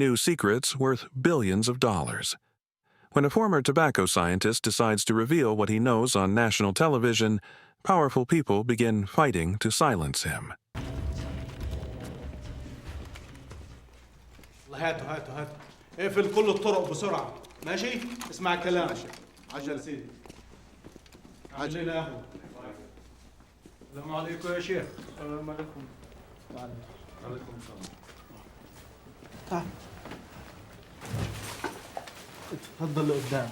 new secrets worth billions of dollars. When a former tobacco scientist decides to reveal what he knows on national television, powerful people begin fighting to silence him. هاتوا اقفل كل الطرق بسرعة ماشي؟ اسمع الكلام ماشي. عجل سيدي عجل يا أخو. السلام عليكم يا شيخ. السلام عليكم. وعليكم السلام. تعال اتفضل لقدام.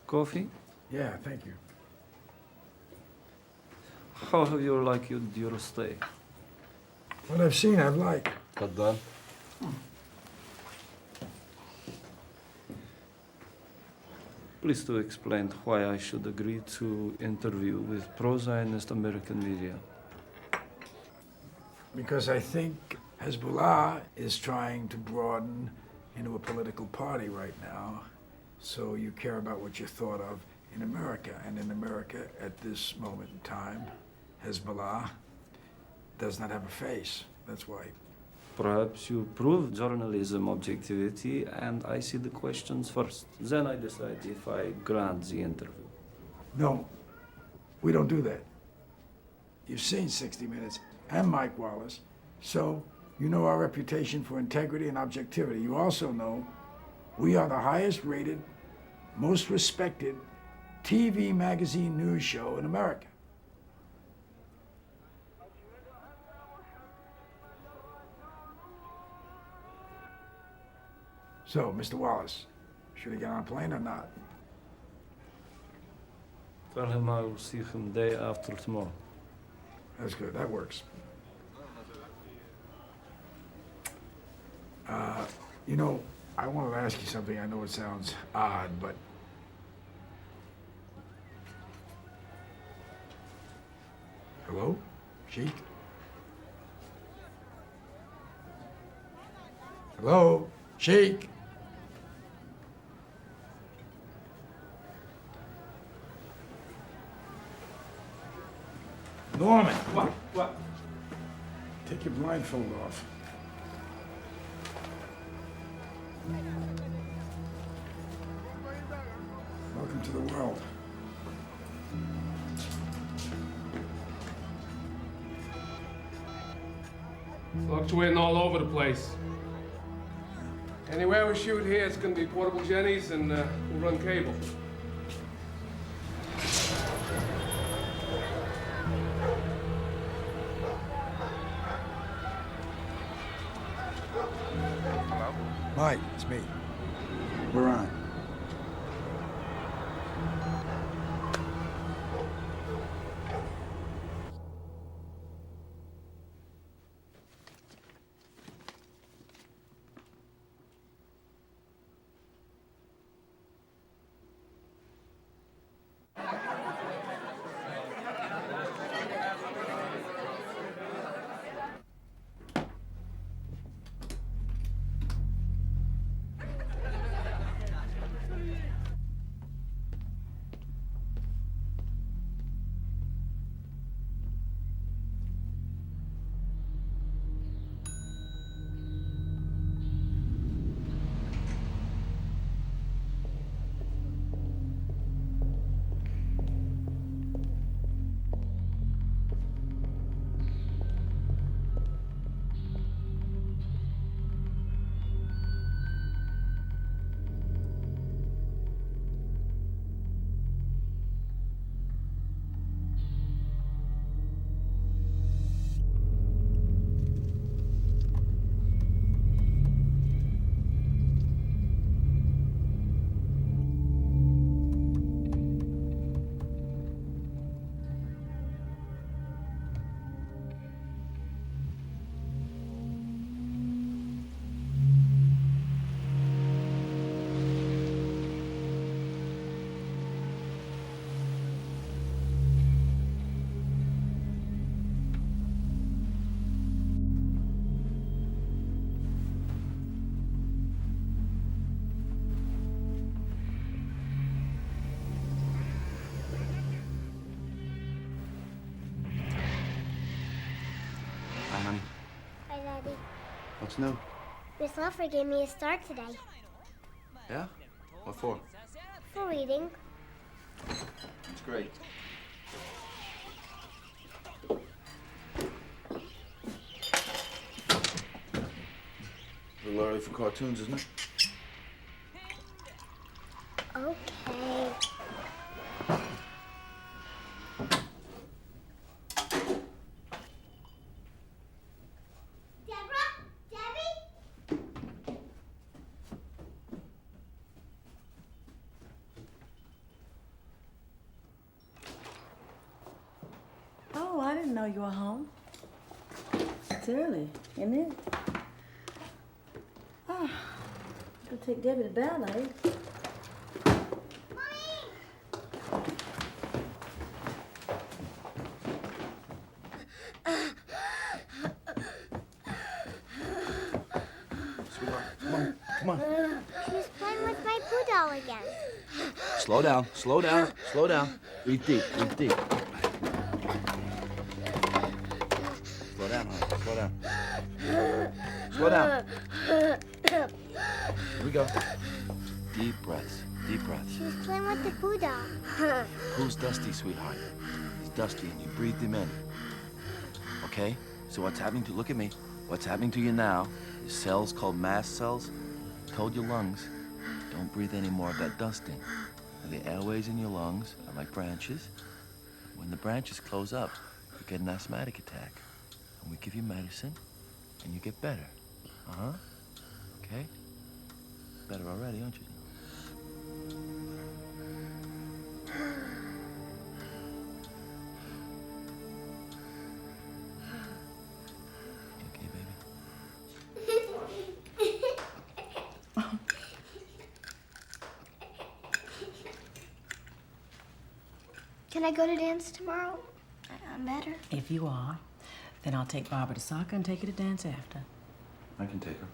Coffee? Yeah, thank you. How have you liked your stay? What I've seen, I've liked. تفضل. Please to explain why I should agree to interview with pro-Zionist American media. Because I think Hezbollah is trying to broaden into a political party right now. So you care about what you're thought of in America. And in America, at this moment in time, Hezbollah does not have a face. That's why. Perhaps you prove journalism objectivity and I see the questions first. Then I decide if I grant the interview. No, we don't do that. You've seen 60 Minutes and Mike Wallace, so you know our reputation for integrity and objectivity. You also know we are the highest rated, most respected TV magazine news show in America. So, Mr. Wallace, should he get on a plane or not? Tell him I will see him day after tomorrow. That's good, that works. You know, I wanted to ask you something. I know it sounds odd, but hello? Sheik? Hello? Sheik? Norman! What? Take your blindfold off. Welcome to the world. Fluctuating all over the place. Anywhere we shoot here, it's gonna be portable jennies and we'll run cable. Mike, it's me. We're on. What's new? Miss Luffer gave me a star today Yeah? What for? for reading. That's great. A little early for cartoons, isn't it? Okay. Deborah? Debbie? Oh, I didn't know you were home. It's early, isn't it? Oh, go take Debbie to ballet. Sweetheart, come on, come on. She's playing with my poo doll again. Slow down, slow down, slow down. Breathe deep, breathe deep. Slow down, honey, slow down. Slow down. Here we go. Deep breaths, deep breaths. She's playing with the poo doll. Who's Dusty, sweetheart? He's Dusty and you breathed him in. Okay? So what's happening to, look at me, what's happening to you now is cells called mast cells told your lungs, don't breathe any more of that dust in. And the airways in your lungs are like branches. When the branches close up, you get an asthmatic attack. And we give you medicine, and you get better. Uh-huh. Okay? Better already, aren't you? You okay, baby? Can I go to dance tomorrow? I'm better. If you are, then I'll take Barbara to soccer and take you to dance after. I can take her.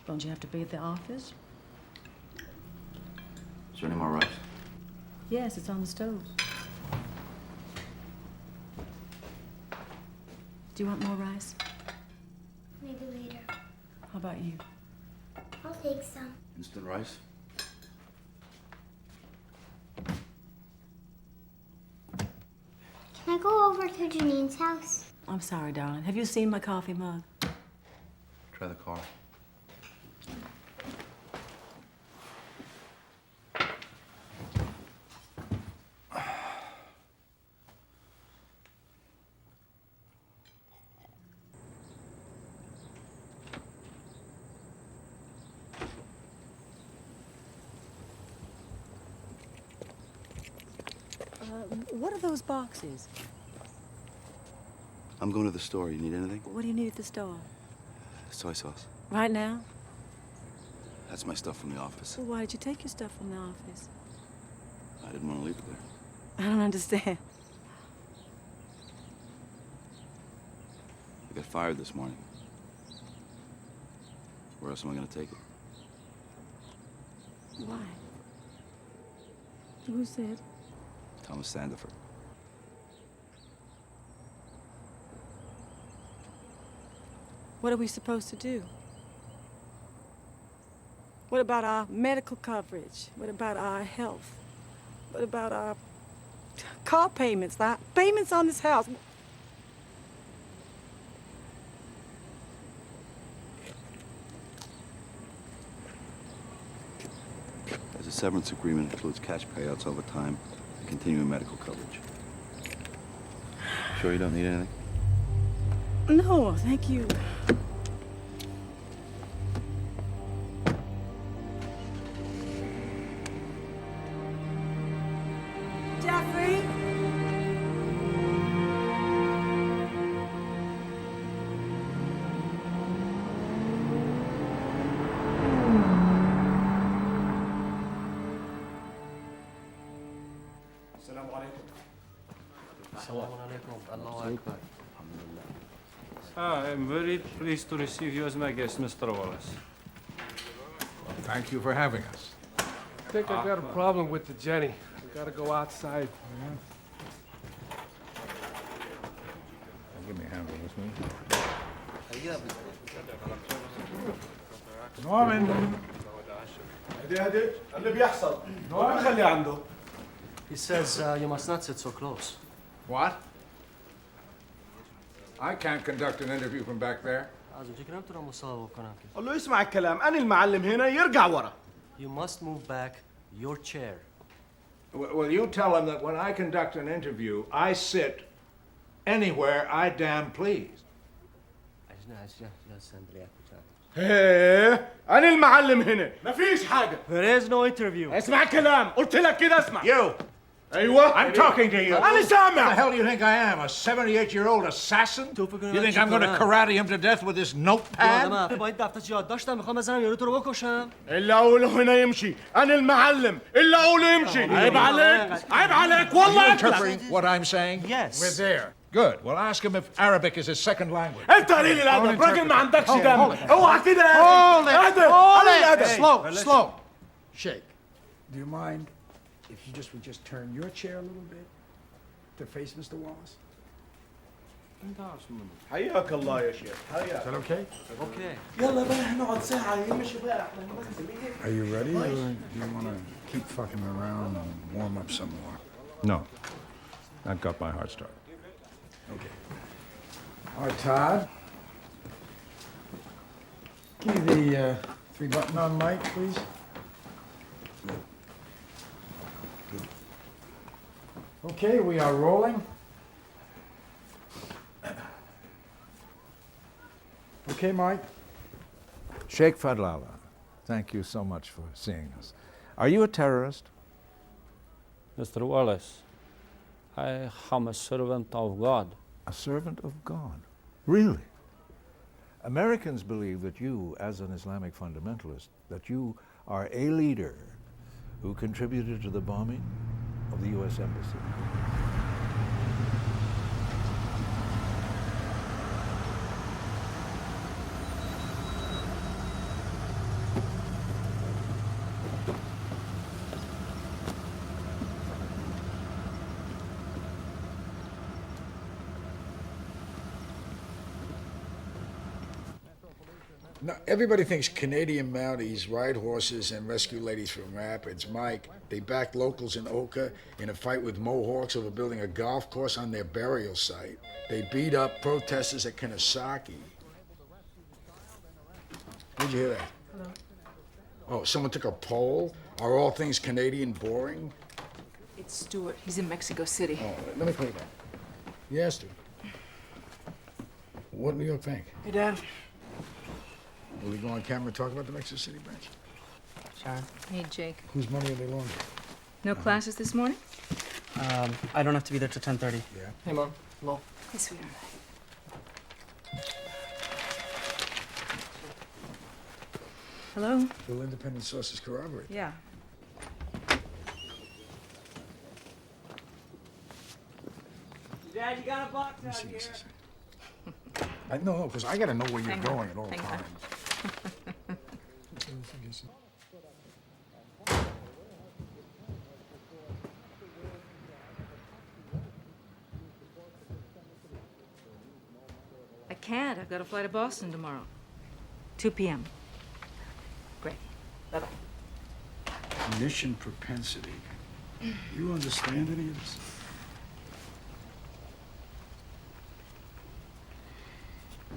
Don't you have to be at the office? Is there any more rice? Yes, it's on the stove. Do you want more rice? Maybe later. How about you? I'll take some. Instant rice? Can I go over to Janine's house? I'm sorry, darling. Have you seen my coffee mug? Try the car. What are those boxes? I'm going to the store. You need anything? What do you need at the store? Soy sauce. Right now? That's my stuff from the office. Well, why did you take your stuff from the office? I didn't want to leave it there. I don't understand. I got fired this morning. Where else am I going to take it? Why? Who said? Thomas Sandiford. What are we supposed to do? What about our medical coverage? What about our health? What about our car payments, the payments on this house? There's a severance agreement that includes cash payouts over time and continuing medical coverage. Sure you don't need anything? No, thank you. Jeffrey? Assalamu alaikum. I'm very pleased to receive you as my guest, Mr. Wallace. Thank you for having us. I think I got a problem with the Jenny. We gotta go outside. Give me a hand on this one. Norman. هدي اللي بيحصل نورمان خليه عنده. He says you must not sit so close. What? I can't conduct an interview from back there. قول له اسمع الكلام، أنا المعلم هنا يرجع ورا. You must move back your chair. Well, you tell him that when I conduct an interview, I sit anywhere I damn please. ايه أنا المعلم هنا، مفيش حاجة. There is no interview. اسمع الكلام، قلت لك كده اسمع. You! أيوه. I'm talking to you. أنا Who the سامع. hell do you think I am? A 78-year-old assassin? You think I'm going to karate him to death with this notepad? باید دفترچه یادداشتم میخوام بزنم یارو تو رو بکشم. إلا أقوله هنا يمشي، أنا المعلم، إلا أقوله يمشي. عيب عليك، عيب عليك والله. Are you interpreting what I'm saying? Yes. We're there. Good. Well, ask him if Arabic is his second language. أنت قليل الأدب، راجل ما عندكش دم. اوعى كده. Hold it. أدب، Hold قليل it. الأدب. Slow. Shake. Do you mind if you would just turn your chair a little bit to face Mr. Wallace? حياك الله يا شيخ. Is حياك. that okay? Okay. يلا بقى نقعد ساعة يمشي بقى. Are you ready, or do you want to keep fucking around and warm up some more? No. I've got my heart started. Okay. All right, Todd. Give me the 3-button on mic, please. Good. Okay, we are rolling. Okay, Mike? Sheikh Fadlala, thank you so much for seeing us. Are you a terrorist? Mr. Wallace, I am a servant of God. A servant of God? Really? Americans believe that you, as an Islamic fundamentalist, that you are a leader who contributed to the bombing of the U.S. Embassy. No, everybody thinks Canadian Mounties ride horses and rescue ladies from rapids. Mike, they backed locals in Oka in a fight with Mohawks over building a golf course on their burial site. They beat up protesters at Kennesaw. Did you hear that? Hello. Oh, someone took a poll? Are all things Canadian boring? It's Stuart. He's in Mexico City. Oh, let me play that. Yes, dude. What do New York think? Hey, Dad. Will we go on camera and talk about the Mexico City branch? Sure. Hey, Jake. Whose money are they laundering? No classes this morning? I don't have to be there till 10:30. Yeah. Hey, Mom. Hello. Hey, sweetheart. Hello? Will independent sources corroborate? Yeah. Dad, you got a box out here. No, because I got to know where you're Hang on. going at all Hang on. times. I can't. I've got to fly to Boston tomorrow. 2 p.m. Great. Bye-bye. Mission propensity. You understand any of this?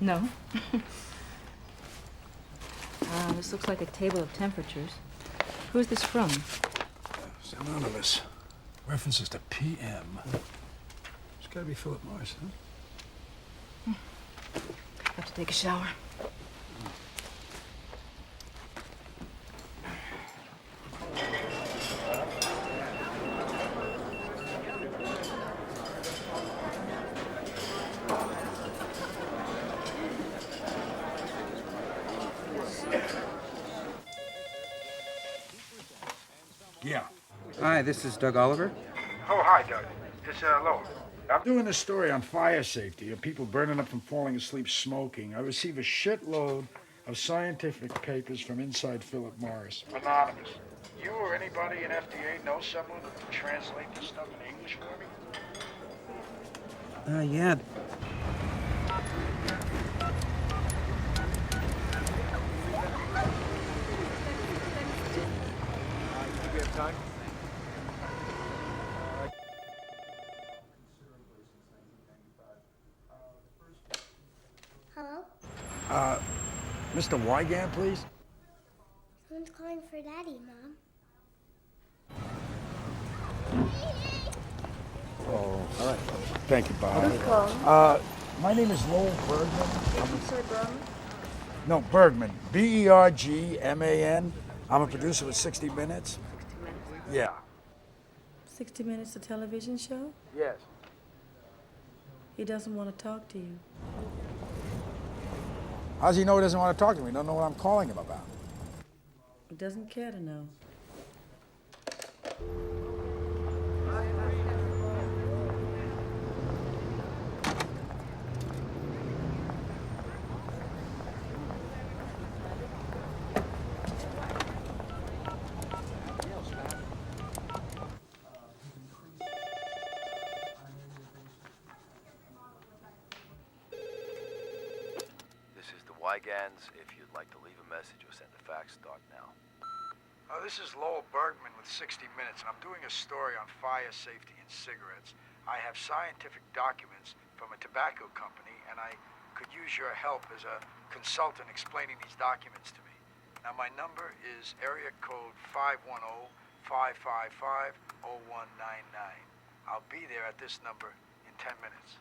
No. This looks like a table of temperatures. Who's this from? It's anonymous. References to PM. It's got to be Philip Morris, huh? Have to take a shower. Yeah. Hi, this is Doug Oliver. Oh, hi, Doug. It's Lowell. I'm doing a story on fire safety of people burning up from falling asleep smoking. I receive a shitload of scientific papers from inside Philip Morris. Anonymous. You or anybody in FDA know someone who can translate this stuff in English for me? Yeah. Mr. Wigand, please? Someone's calling for Daddy, Mom. Oh, all right. Thank you, Bob. Who's calling? My name is Lowell Bergman. Did you say Berman? No, Bergman. Bergman. I'm a producer with 60 Minutes. 60 minutes. Yeah. 60 Minutes, a television show? Yes. He doesn't want to talk to you. How does he know he doesn't want to talk to me? He don't know what I'm calling him about. He doesn't care to know. This is the Wigands. If you'd like to leave a message or send a fax, start now. This is Lowell Bergman with 60 Minutes, and I'm doing a story on fire safety in cigarettes. I have scientific documents from a tobacco company, and I could use your help as a consultant explaining these documents to me. Now, my number is area code 510-555-0199. I'll be there at this number in 10 minutes.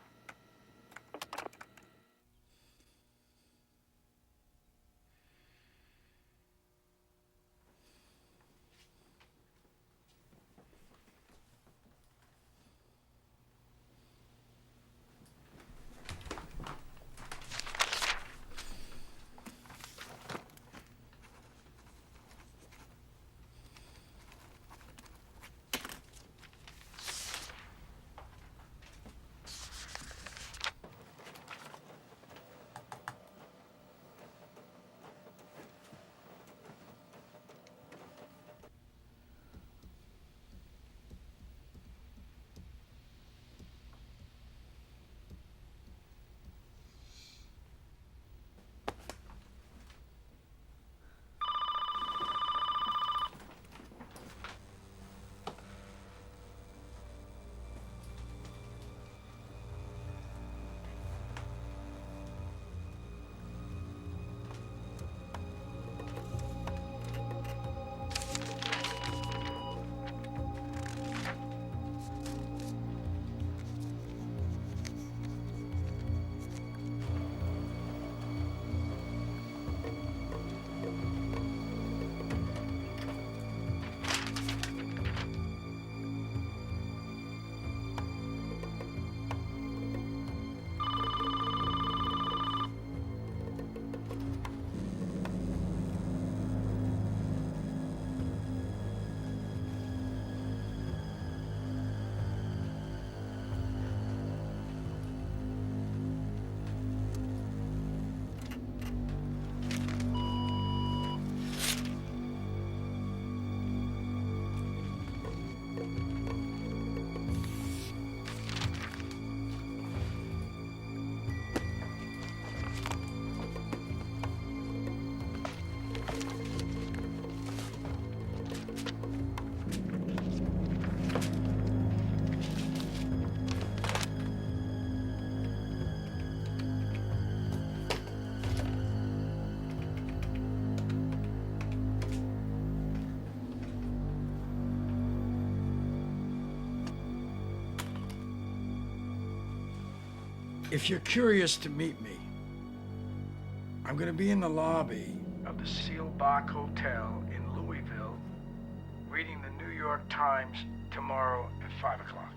If you're curious to meet me, I'm going to be in the lobby of the Sealbach Hotel in Louisville, reading the New York Times tomorrow at 5 o'clock.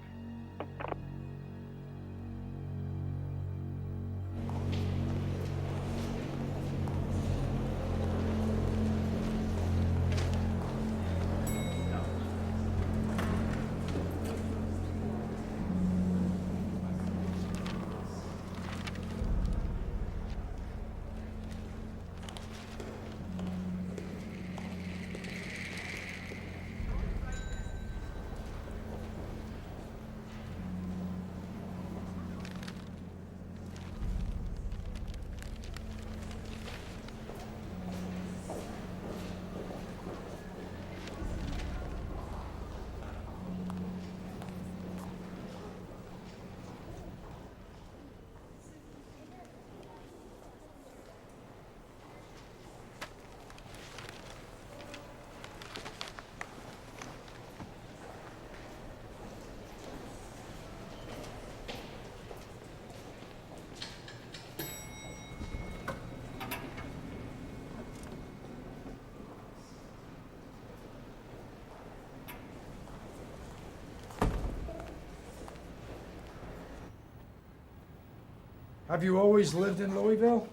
Have you always lived in Louisville?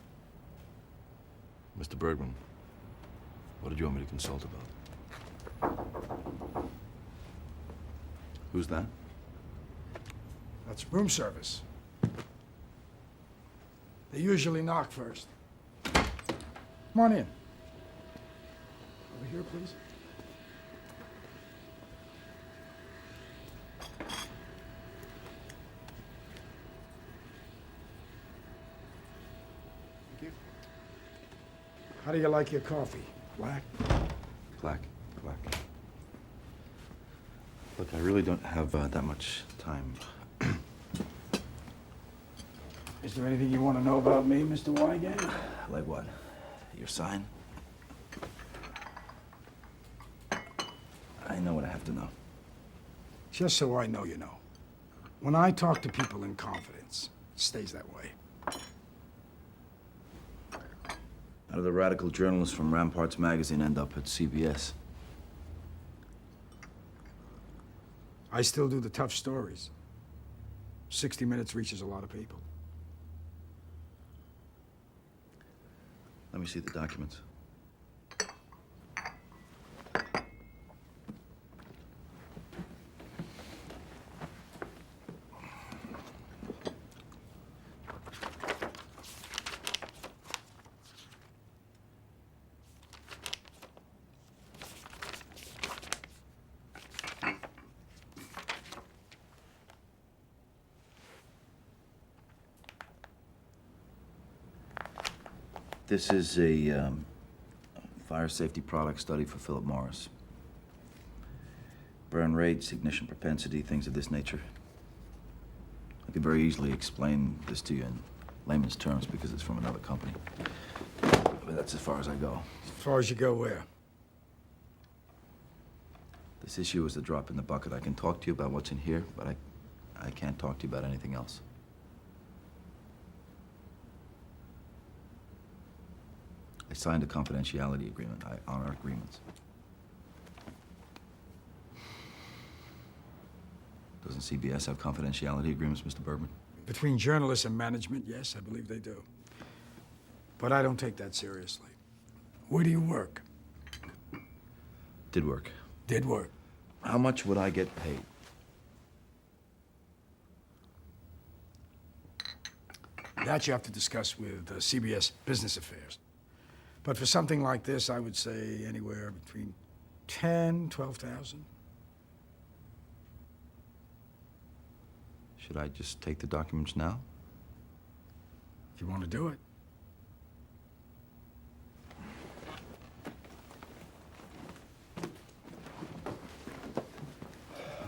Mr. Bergman, what did you want me to consult about? Who's that? That's room service. They usually knock first. Come on in. Over here, please. Thank you. How do you like your coffee? Black? Black. Look, I really don't have that much time. Is there anything you want to know about me, Mr. Wigand? Like what? Your sign? I know what I have to know. Just so I know you know. When I talk to people in confidence, it stays that way. How do the radical journalists from Ramparts magazine end up at CBS? I still do the tough stories. 60 Minutes reaches a lot of people. Let me see the documents. This is a fire safety product study for Philip Morris. Burn rates, ignition propensity, things of this nature. I could very easily explain this to you in layman's terms because it's from another company. But that's as far as I go. As far as you go where? This issue is a drop in the bucket. I can talk to you about what's in here, but I can't talk to you about anything else. I signed a confidentiality agreement. I honor agreements. Doesn't CBS have confidentiality agreements, Mr. Bergman? Between journalists and management, yes, I believe they do. But I don't take that seriously. Where do you work? Did work. Did work. How much would I get paid? That you have to discuss with CBS Business Affairs. But for something like this, I would say anywhere between 10, 12,000. Should I just take the documents now? If you want to do it.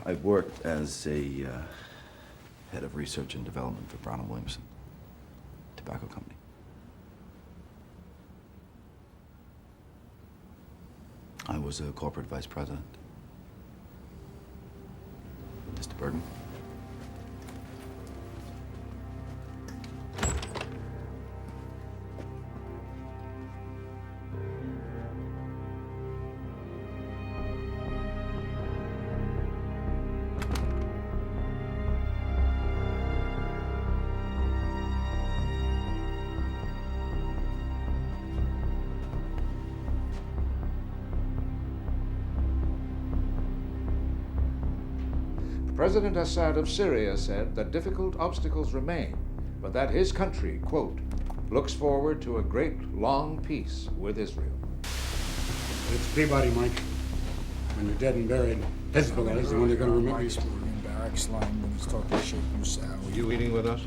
I've worked as a head of research and development for Brown & Williamson Tobacco Company. I was a corporate vice president. Mr. Bergman? President Assad of Syria said that difficult obstacles remain, but that his country, quote, looks forward to a great long peace with Israel. It's Peabody, Mike. When you're dead and buried, Hezbollah is the one they're going to remember you. Ashline when he's talking to Sheikh Musa. Were you eating with us?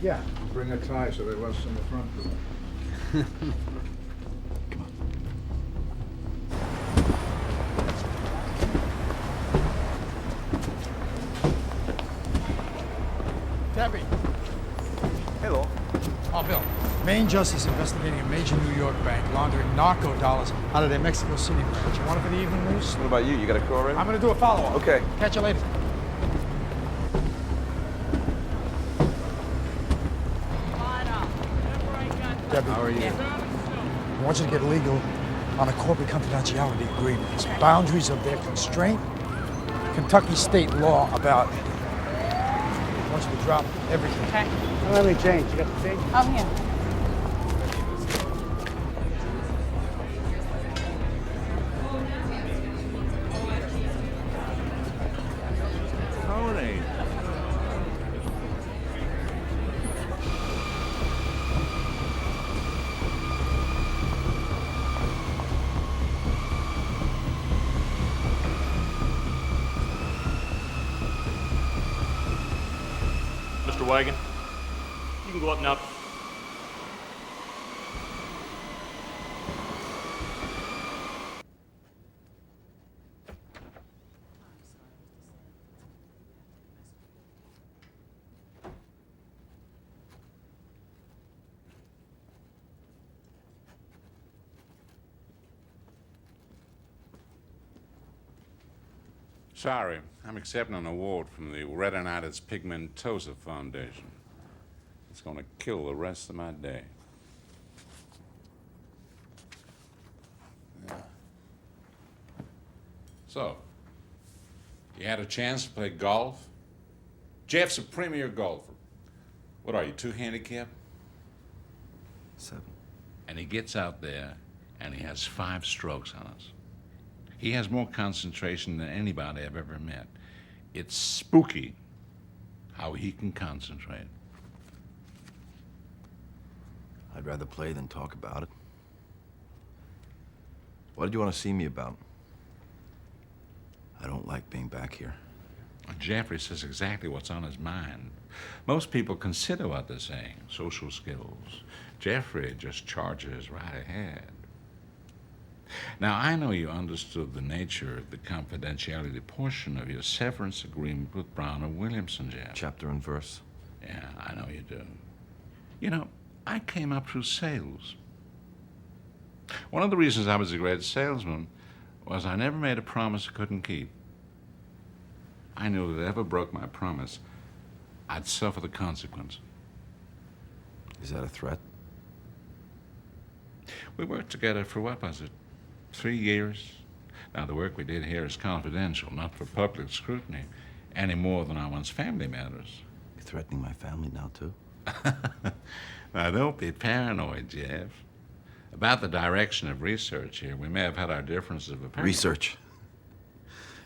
Yeah. Bring a tie so they're less in the front room. Debbie. Hello. Oh, Bill. Main Justice investigating a major New York bank laundering narco dollars out of their Mexico City branch. You want it for the evening news? What about you? You got a crew already? I'm going to do a follow-up. Okay. Catch you later. Debbie. How are you? I want you to get legal on a corporate confidentiality agreement. It's boundaries of their constraint, Kentucky state law about want you to drop everything. Okay. Let me change. You got the change? I'm here. Tony. Mr. Wigand, you can go up now. Sorry, I'm accepting an award from the Retinitis Pigmentosa Foundation. It's going to kill the rest of my day. Yeah. So, you had a chance to play golf? Jeff's a premier golfer. What are you, 2 handicapped? 7. And he gets out there and he has 5 strokes on us. He has more concentration than anybody I've ever met. It's spooky how he can concentrate. I'd rather play than talk about it. What did you want to see me about? I don't like being back here. Jeffrey says exactly what's on his mind. Most people consider what they're saying, social skills. Jeffrey just charges right ahead. Now, I know you understood the nature of the confidentiality portion of your severance agreement with Brown and Williamson, Jeff. Chapter and verse. Yeah, I know you do. You know, I came up through sales. One of the reasons I was a great salesman was I never made a promise I couldn't keep. I knew that if I ever broke my promise, I'd suffer the consequence. Is that a threat? We worked together for, what was it, 3 years? Now, the work we did here is confidential, not for public scrutiny, any more than our one's family matters. You're threatening my family now, too? Now, don't be paranoid, Jeff. About the direction of research here, we may have had our differences of opinion. Research?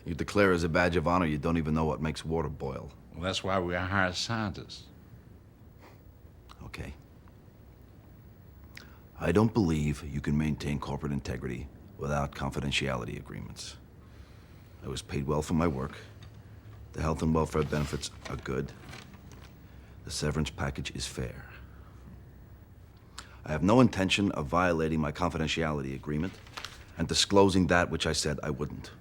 You declare as a badge of honor you don't even know what makes water boil. Well, that's why we hire scientists. Okay. I don't believe you can maintain corporate integrity without confidentiality agreements. I was paid well for my work. The health and welfare benefits are good. The severance package is fair. I have no intention of violating my confidentiality agreement and disclosing that which I said I wouldn't.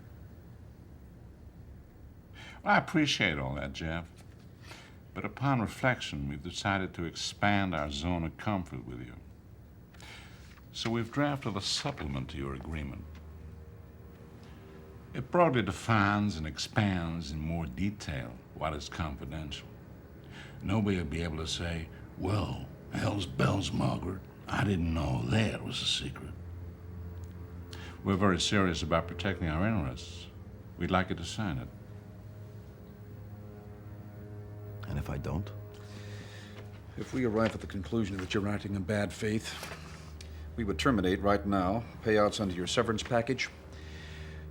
Well, I appreciate all that, Jeff. But upon reflection, we've decided to expand our zone of comfort with you. So we've drafted a supplement to your agreement. It broadly defines and expands in more detail what is confidential. Nobody will be able to say, well, hell's bells, Margaret. I didn't know that was a secret. We're very serious about protecting our interests. We'd like you to sign it. And if I don't? If we arrive at the conclusion that you're acting in bad faith, we would terminate right now payouts under your severance package,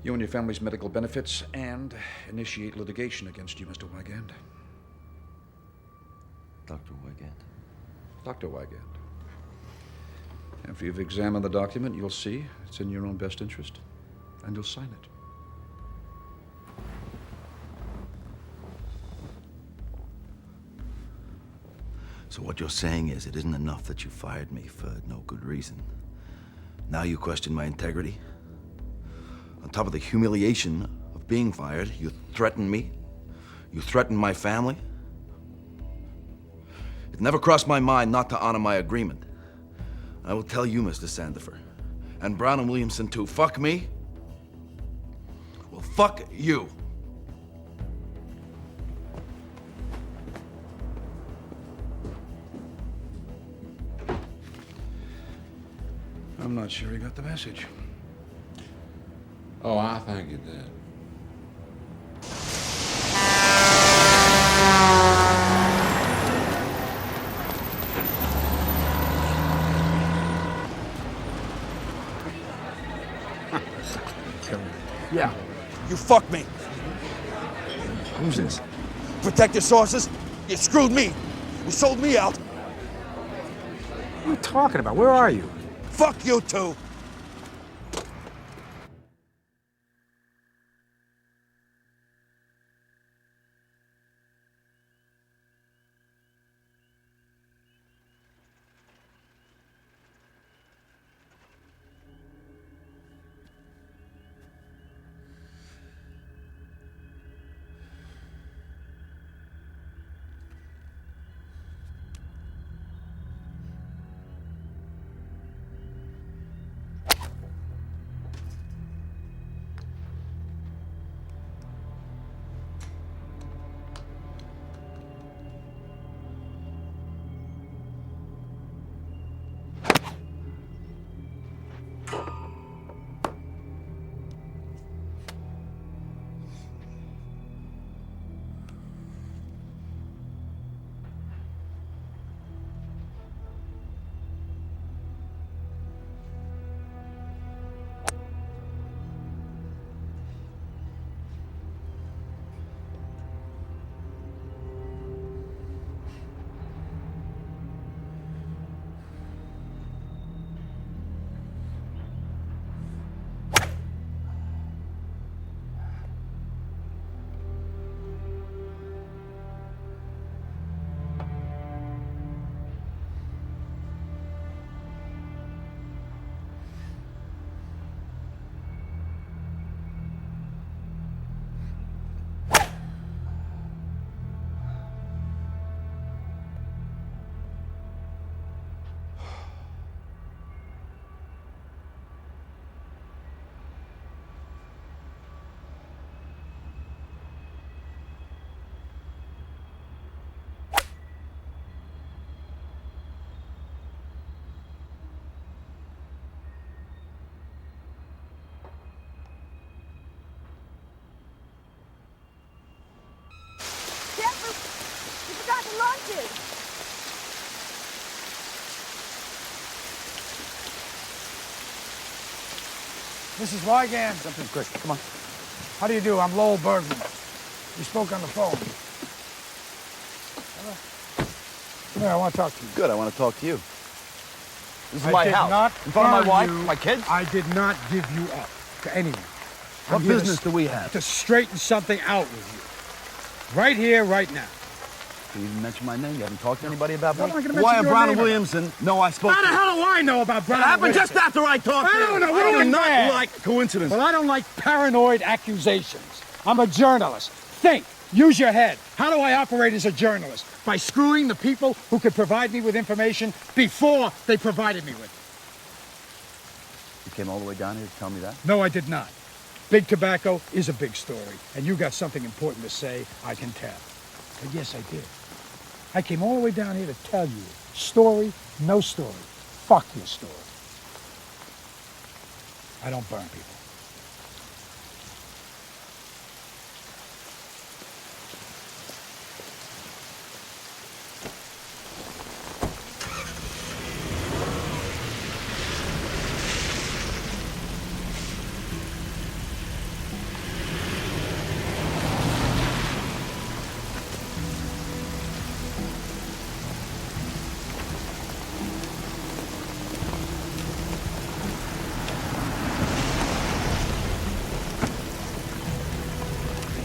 you and your family's medical benefits, and initiate litigation against you, Mr. Wigand. Dr. Wigand. Dr. Wigand. After you've examined the document, you'll see it's in your own best interest, and you'll sign it. So what you're saying is it isn't enough that you fired me for no good reason. Now you question my integrity? On top of the humiliation of being fired, you threaten me? You threaten my family? It never crossed my mind not to honor my agreement. I will tell you, Mr. Sandifer, and Brown and Williamson too, fuck me? Well, fuck you. I'm not sure he got the message. Oh, I think you did. Yeah. You fucked me. Who's this? Protect your sources? You screwed me. You sold me out. What are you talking about? Where are you? Fuck you two. You forgot the lunches. Mrs. Wigand. Something quick. Come on. How do you do? I'm Lowell Bergman. We spoke on the phone. Come here, I want to talk to you. Good, I want to talk to you. This is I my did house. not In front of my wife, burn you. my kids. I did not give you up to anyone. What I'm here business do we have? To straighten something out with you. Right here, right now. You didn't mention my name. You haven't talked to anybody about me. How am I gonna mention Why your Brown name? Williamson? No, I spoke How the to hell do I know about Brown? It happened Williamson? just after I talked to I you. don't know. I do Ruin not that. like coincidence. Well, I don't like paranoid accusations. I'm a journalist. Think. Use your head. How do I operate as a journalist? By screwing the people who could provide me with information before they provided me with it. You came all the way down here to tell me that? No, I did not. Big tobacco is a big story, and you got something important to say, I can tell. But yes, I did. I came all the way down here to tell you. Story, no story. Fuck your story. I don't burn people.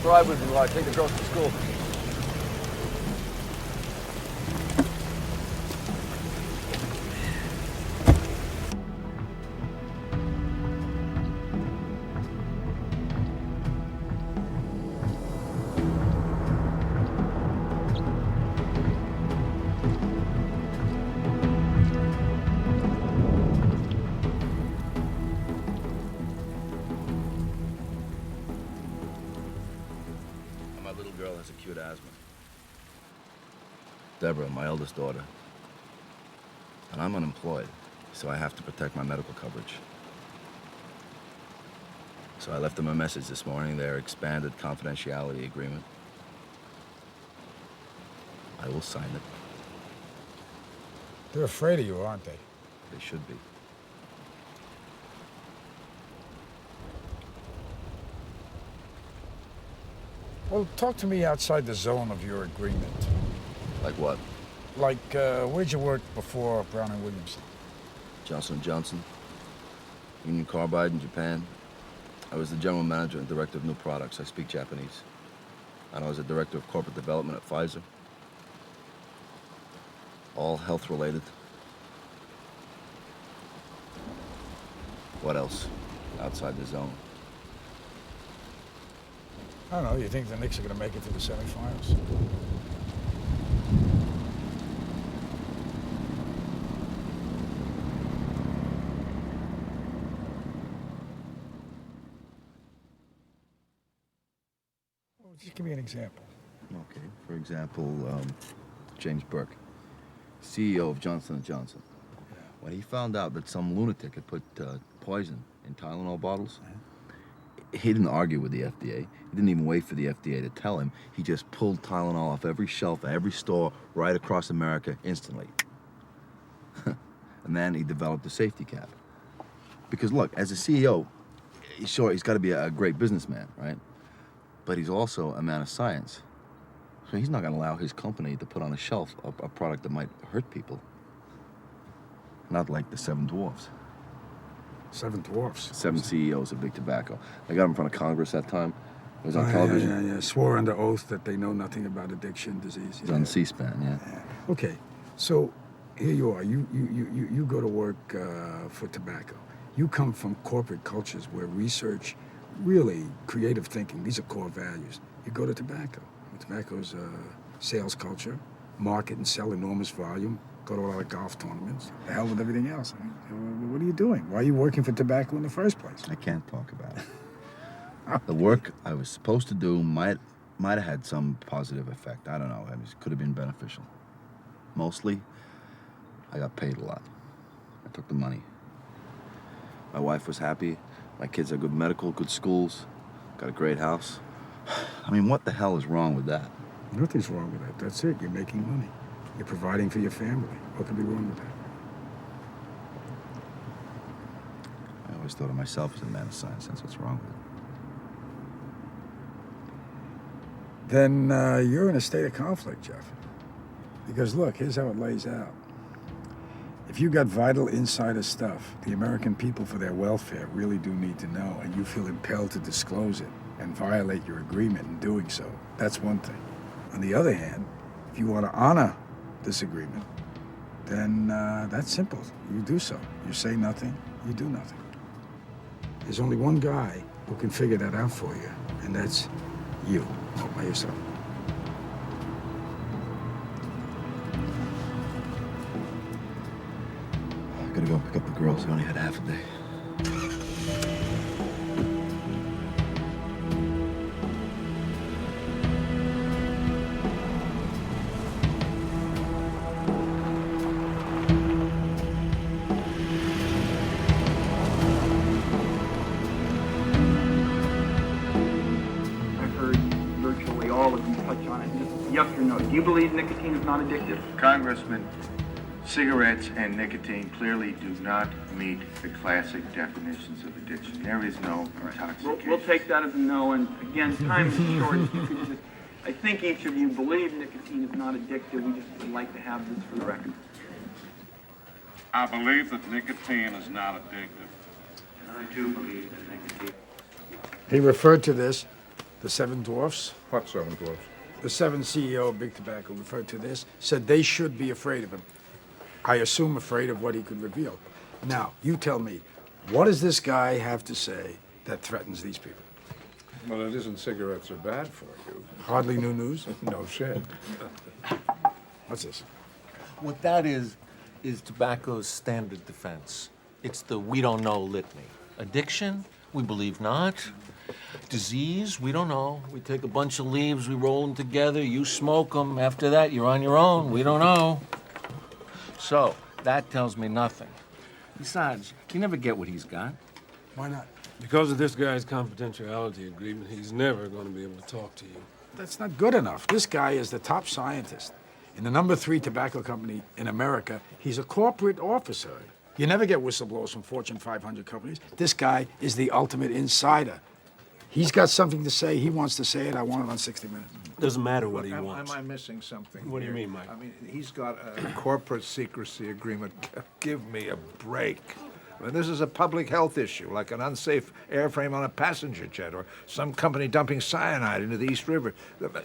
Drive with me while I take the girls to school. Girl has acute asthma. Deborah, my eldest daughter. And I'm unemployed, so I have to protect my medical coverage. So I left them a message this morning, their expanded confidentiality agreement. I will sign it. They're afraid of you, aren't they? They should be. Well, talk to me outside the zone of your agreement. Like what? Like, where'd you work before Brown and Williamson? Johnson & Johnson, Union Carbide in Japan. I was the general manager and director of new products. I speak Japanese. And I was the director of corporate development at Pfizer. All health related. What else? Outside the zone. I don't know, you think the Knicks are gonna make it to the semifinals? Well, just give me an example. Okay, for example, James Burke, CEO of Johnson & Johnson. When he found out that some lunatic had put poison in Tylenol bottles, he didn't argue with the FDA. He didn't even wait for the FDA to tell him. He just pulled Tylenol off every shelf at every store right across America instantly. And then he developed a safety cap. Because look, as a CEO, sure, he's got to be a great businessman, right? But he's also a man of science. So he's not going to allow his company to put on a shelf a product that might hurt people. Not like the Seven Dwarfs. Seven Dwarfs? 7 CEOs of Big Tobacco. I got him in front of Congress that time. It was on Oh, television. Yeah. Swore under oath that they know nothing about addiction, disease. It was on C-SPAN, yeah. Okay, so here you are. You go to work for tobacco. You come from corporate cultures where research, really creative thinking, these are core values. You go to tobacco. Tobacco's sales culture, market and sell enormous volume, go to a lot of golf tournaments. The hell with everything else. I mean, what are you doing? Why are you working for tobacco in the first place? I can't talk about it. The work I was supposed to do might have had some positive effect. I don't know. It could have been beneficial. Mostly, I got paid a lot. I took the money. My wife was happy. My kids had good medical, good schools, got a great house. I mean, what the hell is wrong with that? Nothing's wrong with that. That's it. You're making money. You're providing for your family. What could be wrong with that? I always thought of myself as a man of science. That's what's wrong with it. Then you're in a state of conflict, Jeff. Because look, here's how it lays out. If you got vital insider stuff the American people for their welfare really do need to know, and you feel impelled to disclose it and violate your agreement in doing so, that's one thing. On the other hand, if you want to honor this agreement, then that's simple. You do so. You say nothing, you do nothing. There's only one guy who can figure that out for you, and that's you, all by yourself. I gotta go pick up the girls. I only had half a day. Yes or no? Do you believe nicotine is not addictive? Congressman, cigarettes and nicotine clearly do not meet the classic definitions of addiction. There is no intoxication. We'll take that as a no, and again, time is short. If you could just, I think each of you believe nicotine is not addictive. We just would like to have this for the record. I believe that nicotine is not addictive. And I too believe that nicotine... He referred to this, the Seven Dwarfs. What Seven Dwarfs? The 7 CEO of Big Tobacco referred to this, said they should be afraid of him. I assume afraid of what he could reveal. Now, you tell me, what does this guy have to say that threatens these people? Well, it isn't cigarettes are bad for you. Hardly new news? No shit. What's this? What that is tobacco's standard defense. It's the we don't know litany. Addiction? We believe not. Disease? We don't know. We take a bunch of leaves, we roll them together, you smoke them. After that, you're on your own. We don't know. So, that tells me nothing. Besides, you never get what he's got. Why not? Because of this guy's confidentiality agreement, he's never going to be able to talk to you. That's not good enough. This guy is the top scientist. In the #3 tobacco company in America, he's a corporate officer. You never get whistleblowers from Fortune 500 companies. This guy is the ultimate insider. He's got something to say. He wants to say it. I want it on 60 Minutes. Doesn't matter what he Am wants. I missing something? What do you here? mean, Mike? I mean, he's got a corporate secrecy agreement. Give me a break. I mean, this is a public health issue, like an unsafe airframe on a passenger jet or some company dumping cyanide into the East River.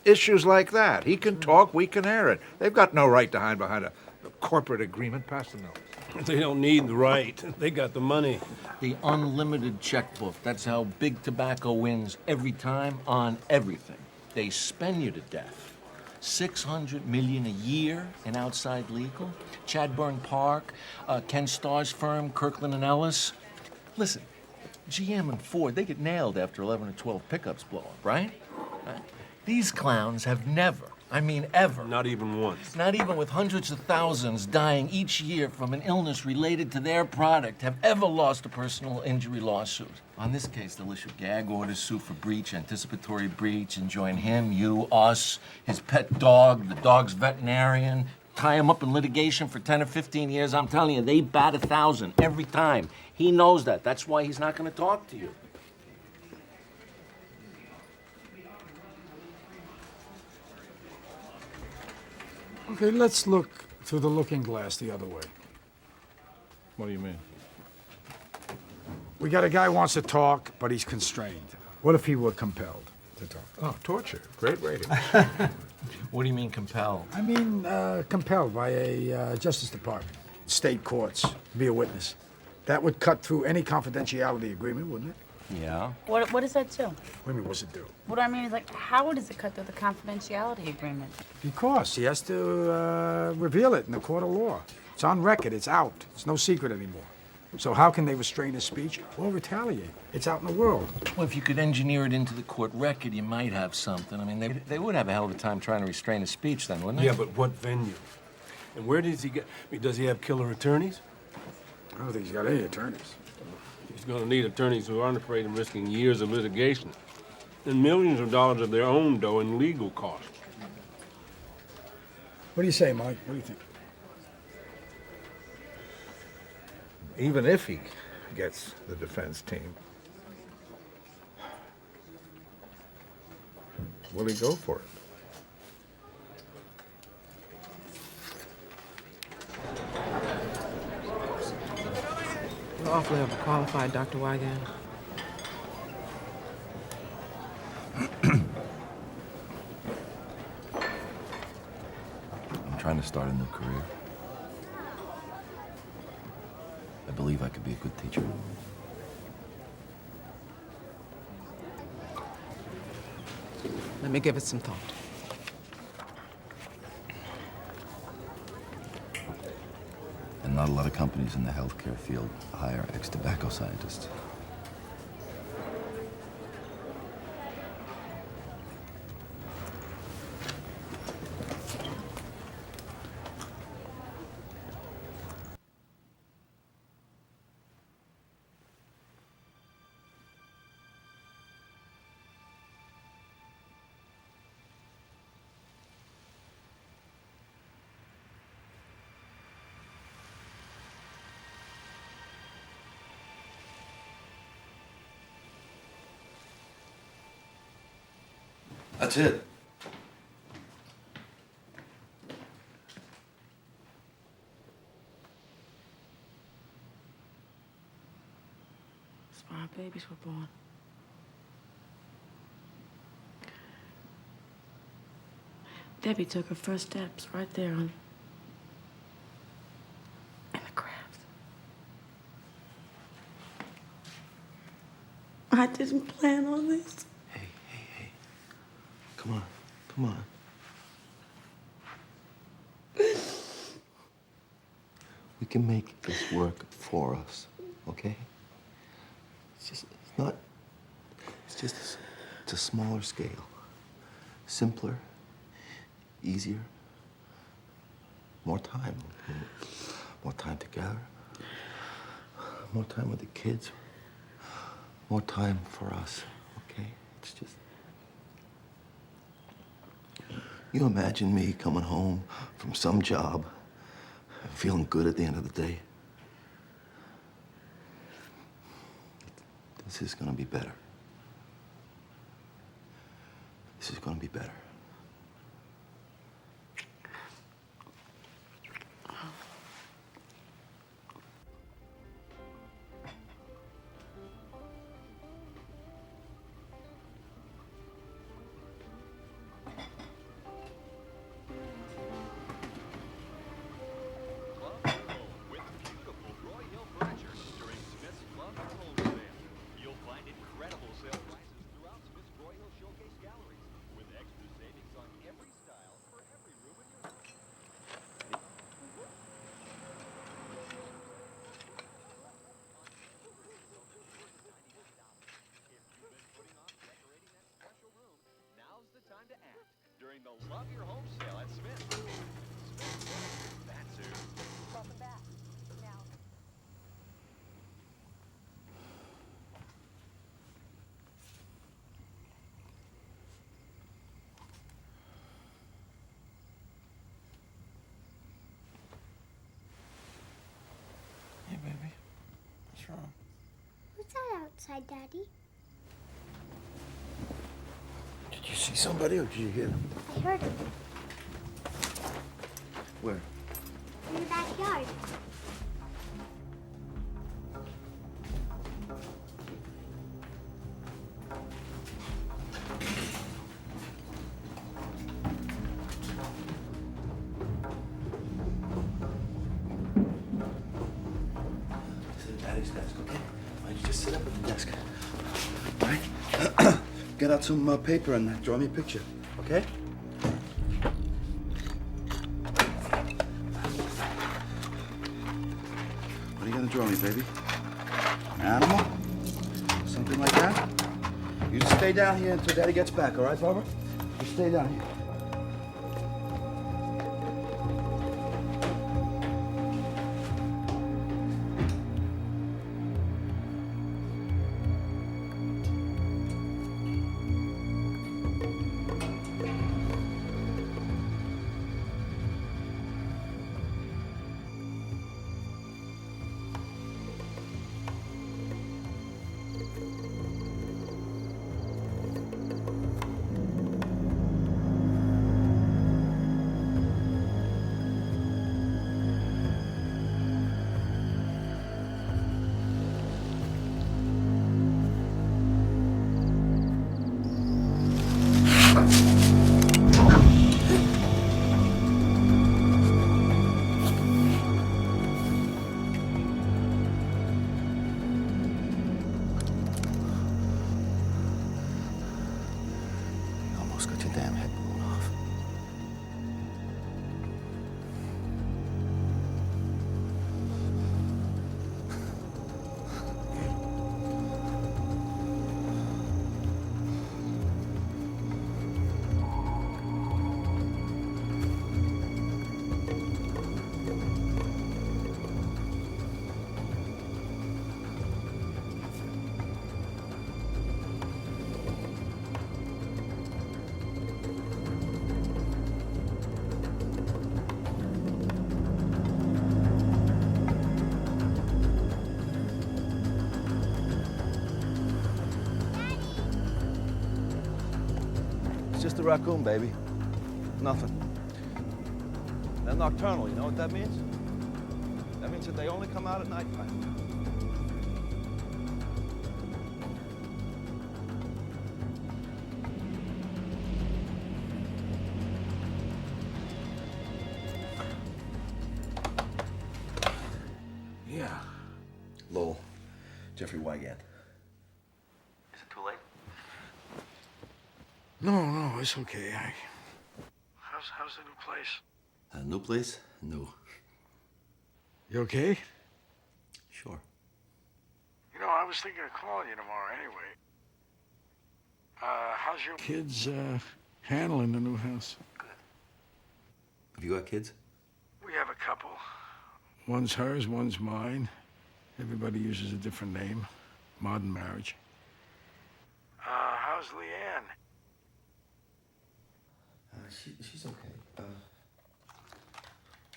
Issues like that. He can talk, we can air it. They've got no right to hide behind a corporate agreement. Pass the note. They don't need the right. They got the money. The unlimited checkbook. That's how big tobacco wins every time on everything. They spend you to death. $600 million a year in outside legal. Chadbourne Park, Ken Starr's firm, Kirkland and Ellis. Listen, GM and Ford, they get nailed after 11 or 12 pickups blow up, right? These clowns have never, I mean ever. Not even once. Not even with hundreds of thousands dying each year from an illness related to their product have ever lost a personal injury lawsuit. On this case, they'll issue gag orders, sue for breach, anticipatory breach, and join him, you, us, his pet dog, the dog's veterinarian, tie him up in litigation for 10 or 15 years. I'm telling you, they bat 1,000 every time. He knows that. That's why he's not going to talk to you. Okay, let's look through the looking glass the other way. What do you mean? We got a guy who wants to talk, but he's constrained. What if he were compelled to talk? Oh, torture. Great rating. What do you mean compelled? I mean, compelled by a Justice Department, state courts, to be a witness. That would cut through any confidentiality agreement, wouldn't it? Yeah. What does that do? What do you mean, what's it do? What I mean is, like, how does it cut through the confidentiality agreement? Because he has to reveal it in the court of law. It's on record. It's out. It's no secret anymore. So how can they restrain his speech or retaliate? It's out in the world. Well, if you could engineer it into the court record, you might have something. I mean, they would have a hell of a time trying to restrain his speech then, wouldn't they? Yeah, but what venue? And where does he get... I mean, does he have killer attorneys? I don't think he's got any attorneys. He's going to need attorneys who aren't afraid of risking years of litigation and millions of dollars of their own dough in legal costs. What do you say, Mike? What do you think? Even if he gets the defense team, will he go for it? You're awfully overqualified, Dr. Wigand. I'm trying to start a new career. I believe I could be a good teacher. Let me give it some thought. And not a lot of companies in the healthcare field hire ex-tobacco scientists. That's it. That's why our babies were born. Debbie took her first steps right there in the crafts. I didn't plan on this. Come on, come on. We can make this work for us, okay? It's a smaller scale. Simpler, easier, more time. More time together. More time with the kids. More time for us, okay? It's just... You imagine me coming home from some job and feeling good at the end of the day? This is gonna be better. This is gonna be better. During the Love Your Home sale at Smith. That's who. Welcome back. Now. Hey, baby. What's wrong? What's that outside, Daddy? Did you see somebody or did you hear them? I heard him Where? in the backyard. This is Daddy's desk, okay? Why don't you just sit up at the desk? All right? Get out some paper and draw me a picture, okay? What are you gonna draw me, baby? An animal? Something like that? You just stay down here until Daddy gets back, all right, Barbara? You stay down here. Almost got your damn head blown off. It's just a raccoon, baby. Nothing. They're nocturnal, you know what that means? That means that they only come out at nighttime. Yeah. Lowell, Jeffrey Wigand. Is it too late? No, it's okay. How's the new place? New place? New. You okay? Sure. You know, I was thinking of calling you tomorrow anyway. How's your kids handling the new house? Have you got kids? We have a couple. One's hers, one's mine. Everybody uses a different name. Modern marriage. How's Leanne? She's okay.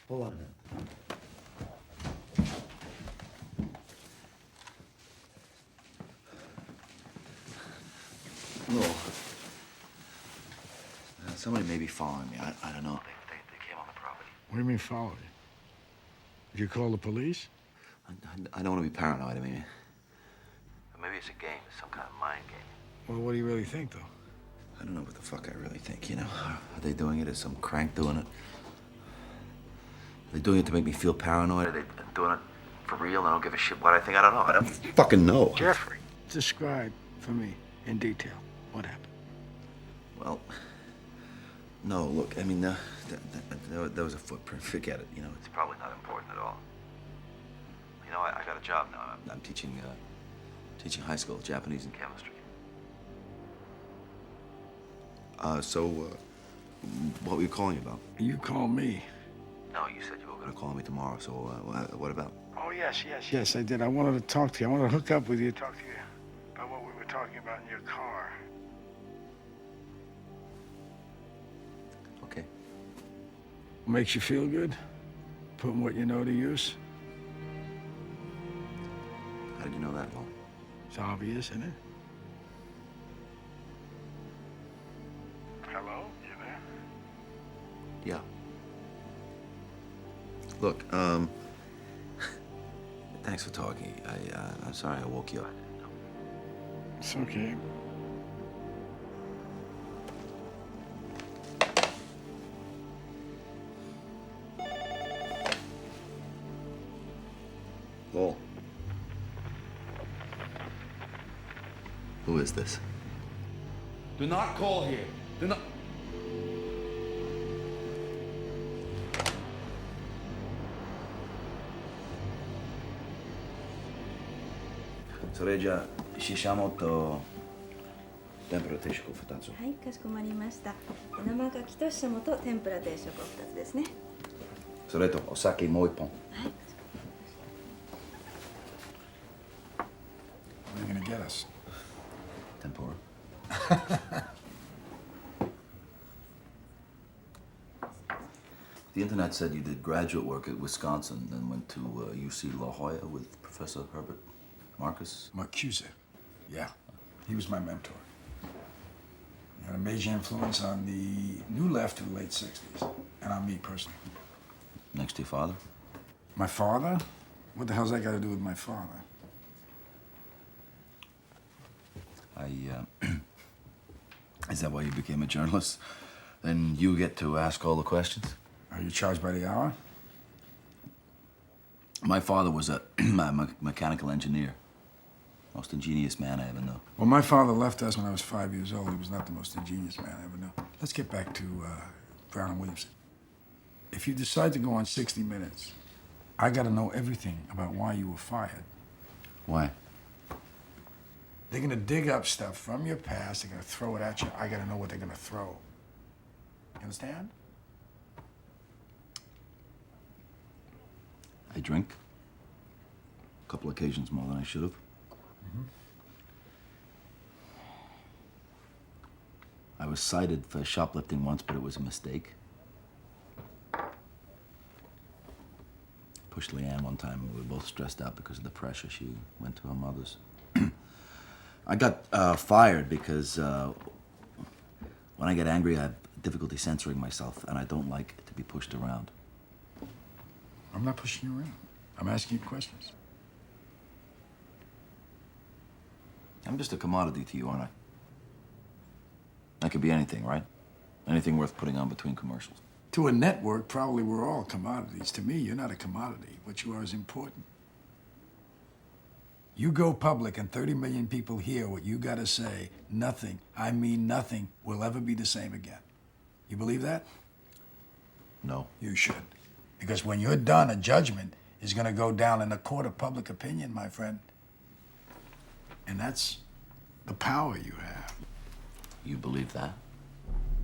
Hold on a minute. No. Somebody may be following me. I don't know. They came on the property. What do you mean follow you? Did you call the police? I don't want to be paranoid. I mean, maybe it's a game. It's some kind of mind game. Well, what do you really think, though? I don't know what the fuck I really think, you know? Are they doing it? Is some crank doing it? Are they doing it to make me feel paranoid? Are they doing it for real? I don't give a shit what I think. I don't know. I don't fucking know. Jeffrey, describe for me in detail what happened. Well, no, look, I mean, there was a footprint. Forget it. You know, it's probably not important at all. You know, I got a job now. I'm teaching high school, Japanese and chemistry. So, what were you calling about? You called me. No, you said you were going to call me tomorrow, so what about? Oh, yes. Yes, I did. I wanted to talk to you. I wanted to hook up with you, talk to you about what we were talking about in your car. Okay. Makes you feel good? Putting what you know to use? How did you know that, Mo? It's obvious, isn't it? Hello? You there? Yeah. Look, thanks for talking. I'm sorry I woke you up. It's okay. Lowell. Who is this? Do not call here. Do not. Soreja, shishamoto tempura teishoku 2つ。はい、かしこまりました。生牡蠣とししゃもと天ぷら定食を2つですね。それとお酒もう1本。はい。What are you gonna get us? Tempura. The internet said you did graduate work at Wisconsin, then went to UC La Jolla with Professor Herbert Marcus. Marcuse. Yeah, he was my mentor. He had a major influence on the new left of the late 60s, and on me personally. Next to your father? My father? What the hell's that got to do with my father? Is that why you became a journalist? Then you get to ask all the questions? Are you charged by the hour? My father was a mechanical engineer. Most ingenious man I ever knew. Well, my father left us when I was 5 years old. He was not the most ingenious man I ever knew. Let's get back to Brown and Williamson. If you decide to go on 60 Minutes, I got to know everything about why you were fired. Why? They're going to dig up stuff from your past. They're going to throw it at you. I got to know what they're going to throw. You understand? I drink. A couple occasions more than I should have. I was cited for shoplifting once, but it was a mistake. Pushed Leanne one time. We were both stressed out because of the pressure. She went to her mother's. I got fired because when I get angry, I have difficulty censoring myself, and I don't like to be pushed around. I'm not pushing you around. I'm asking you questions. I'm just a commodity to you, aren't I? I could be anything, right? Anything worth putting on between commercials. To a network, probably we're all commodities. To me, you're not a commodity. What you are is important. You go public and 30 million people hear what you gotta say. Nothing, I mean nothing, will ever be the same again. You believe that? No. You should. Because when you're done, a judgment is gonna go down in a court of public opinion, my friend. And that's the power you have. You believe that?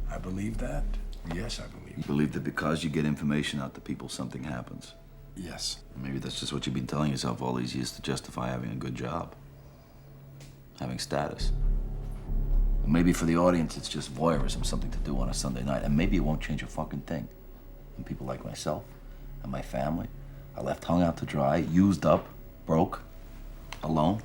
I believe that. Yes, I believe You believe that because you get information out to people, something happens? Yes. Maybe that's just what you've been telling yourself all these years to justify having a good job. Having status. And maybe for the audience, it's just voyeurism, something to do on a Sunday night. And maybe it won't change a fucking thing. And people like myself and my family are left hung out to dry, used up, broke, alone.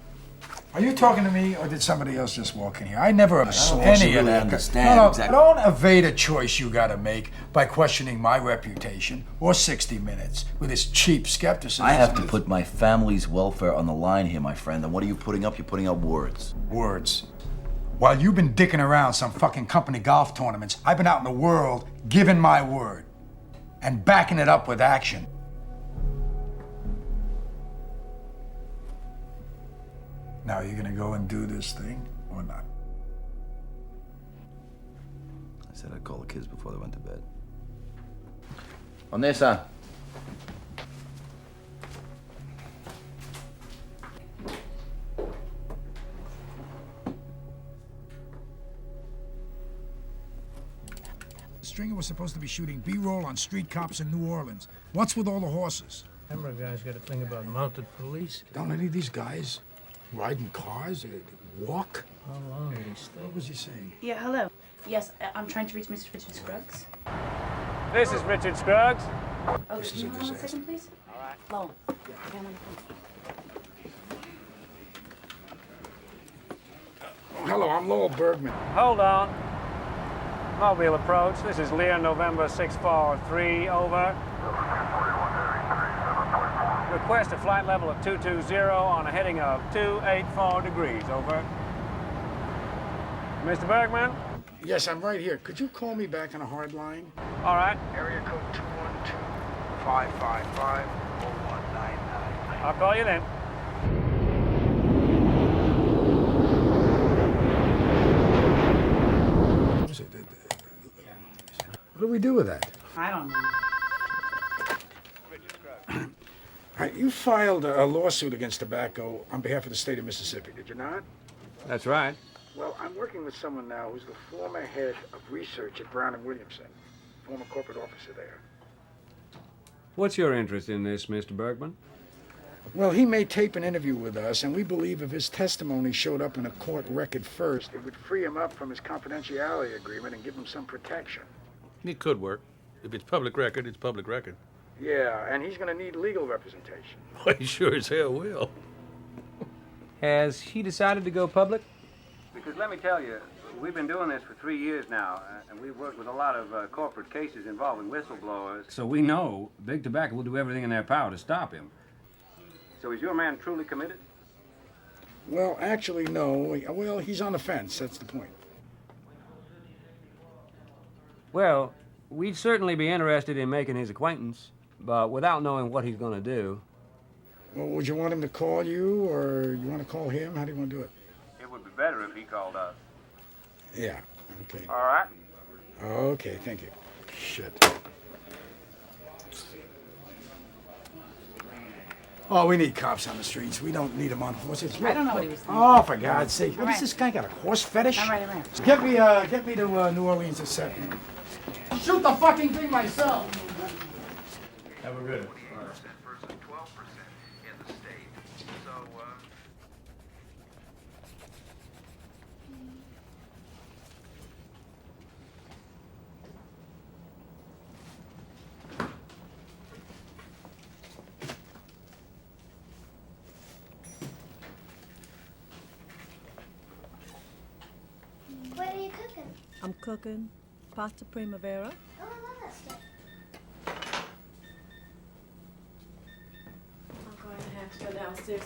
Are you talking to me, or did somebody else just walk in here? I never don't any think you of really that. understand No, exactly- don't evade a choice you gotta make by questioning my reputation or 60 Minutes with this cheap skepticism. I have to put my family's welfare on the line here, my friend. And what are you putting up? You're putting up words. Words. While you've been dicking around some fucking company golf tournaments, I've been out in the world giving my word and backing it up with action. Now, are you gonna go and do this thing or not? I said I'd call the kids before they went to bed. Onesa. Stringer was supposed to be shooting B-roll on street cops in New Orleans. What's with all the horses? Camera guy's got a thing about mounted police. Don't any of these guys ride in cars? They walk? How long did he stay? What was he saying? Yeah, hello. Yes, I'm trying to reach Mr. Richard Scruggs. This is Richard Scruggs. Oh, This can is you a hold on a disaster. second, please? All right. Lowell. Yeah, I'm on the phone. Hello, I'm Lowell Bergman. Hold on. Mobile approach. This is Lear, November 643, over. Request a flight level of 220 on a heading of 284 degrees, over. Mr. Bergman? Yes, I'm right here. Could you call me back on a hard line? All right. Area code 212-555-0199. I'll call you then. What was it? What do we do with that? I don't know. All right, you filed a lawsuit against tobacco on behalf of the state of Mississippi, did you not? That's right. Well, I'm working with someone now who's the former head of research at Brown & Williamson, former corporate officer there. What's your interest in this, Mr. Bergman? Well, he may tape an interview with us, and we believe if his testimony showed up in a court record first, it would free him up from his confidentiality agreement and give him some protection. It could work. If it's public record, it's public record. Yeah, and he's going to need legal representation. Well, he sure as hell will. Has he decided to go public? Because let me tell you, we've been doing this for 3 years now, and we've worked with a lot of corporate cases involving whistleblowers. So we know Big Tobacco will do everything in their power to stop him. So is your man truly committed? Well, actually, no. Well, he's on the fence. That's the point. Well, we'd certainly be interested in making his acquaintance, but without knowing what he's going to do. Well, would you want him to call you, or you want to call him? How do you want to do it? It would be better if he called us. Yeah, okay. All right. Okay, thank you. Shit. Oh, we need cops on the streets. We don't need them on horses. I don't know what he was thinking. Oh, for God's sake. All What, right. does this guy got a horse fetish? All right, all right. Get me to New Orleans a second. Shoot the fucking thing myself. Have a good one. What are you cooking? I'm cooking pasta primavera. Oh, I love that stuff. I'm going to have to go downstairs.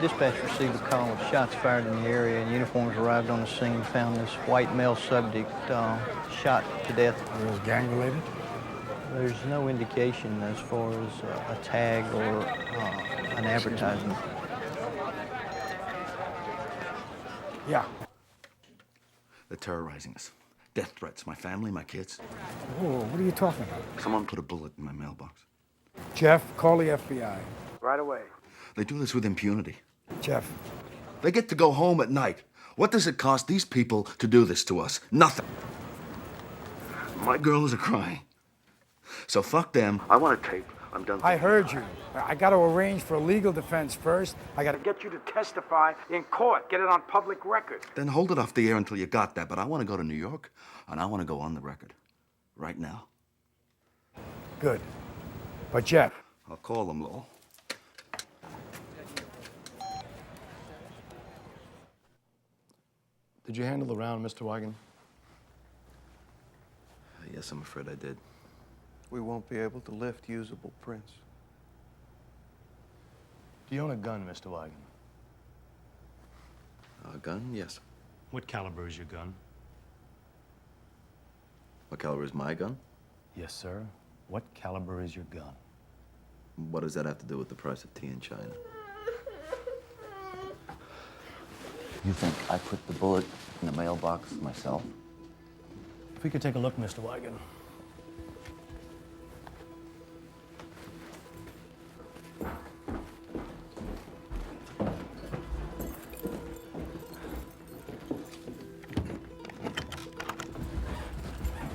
Dispatch received a call of shots fired in the area, and uniforms arrived on the scene and found this white male subject shot to death. It was gang-related? There's no indication as far as a tag or an advertisement. Yeah. They're terrorizing us. Death threats, my family, my kids. Whoa, what are you talking about? Someone put a bullet in my mailbox. Jeff, call the FBI. Right away. They do this with impunity. Jeff. They get to go home at night. What does it cost these people to do this to us? Nothing. My girls are crying. So fuck them. I want a tape. I'm done. I heard you. I got to arrange for a legal defense first. I got to get you to testify in court. Get it on public record. Then hold it off the air until you got that. But I want to go to New York, and I want to go on the record. Right now. Good. But Jeff. I'll call them, Lowell. Did you handle the round, Mr. Wigand? Yes, I'm afraid I did. We won't be able to lift usable prints. Do you own a gun, Mr. Wigand? A gun? Yes. What caliber is your gun? What caliber is my gun? Yes, sir. What caliber is your gun? What does that have to do with the price of tea in China? You think I put the bullet in the mailbox myself? If we could take a look, Mr. Wigand.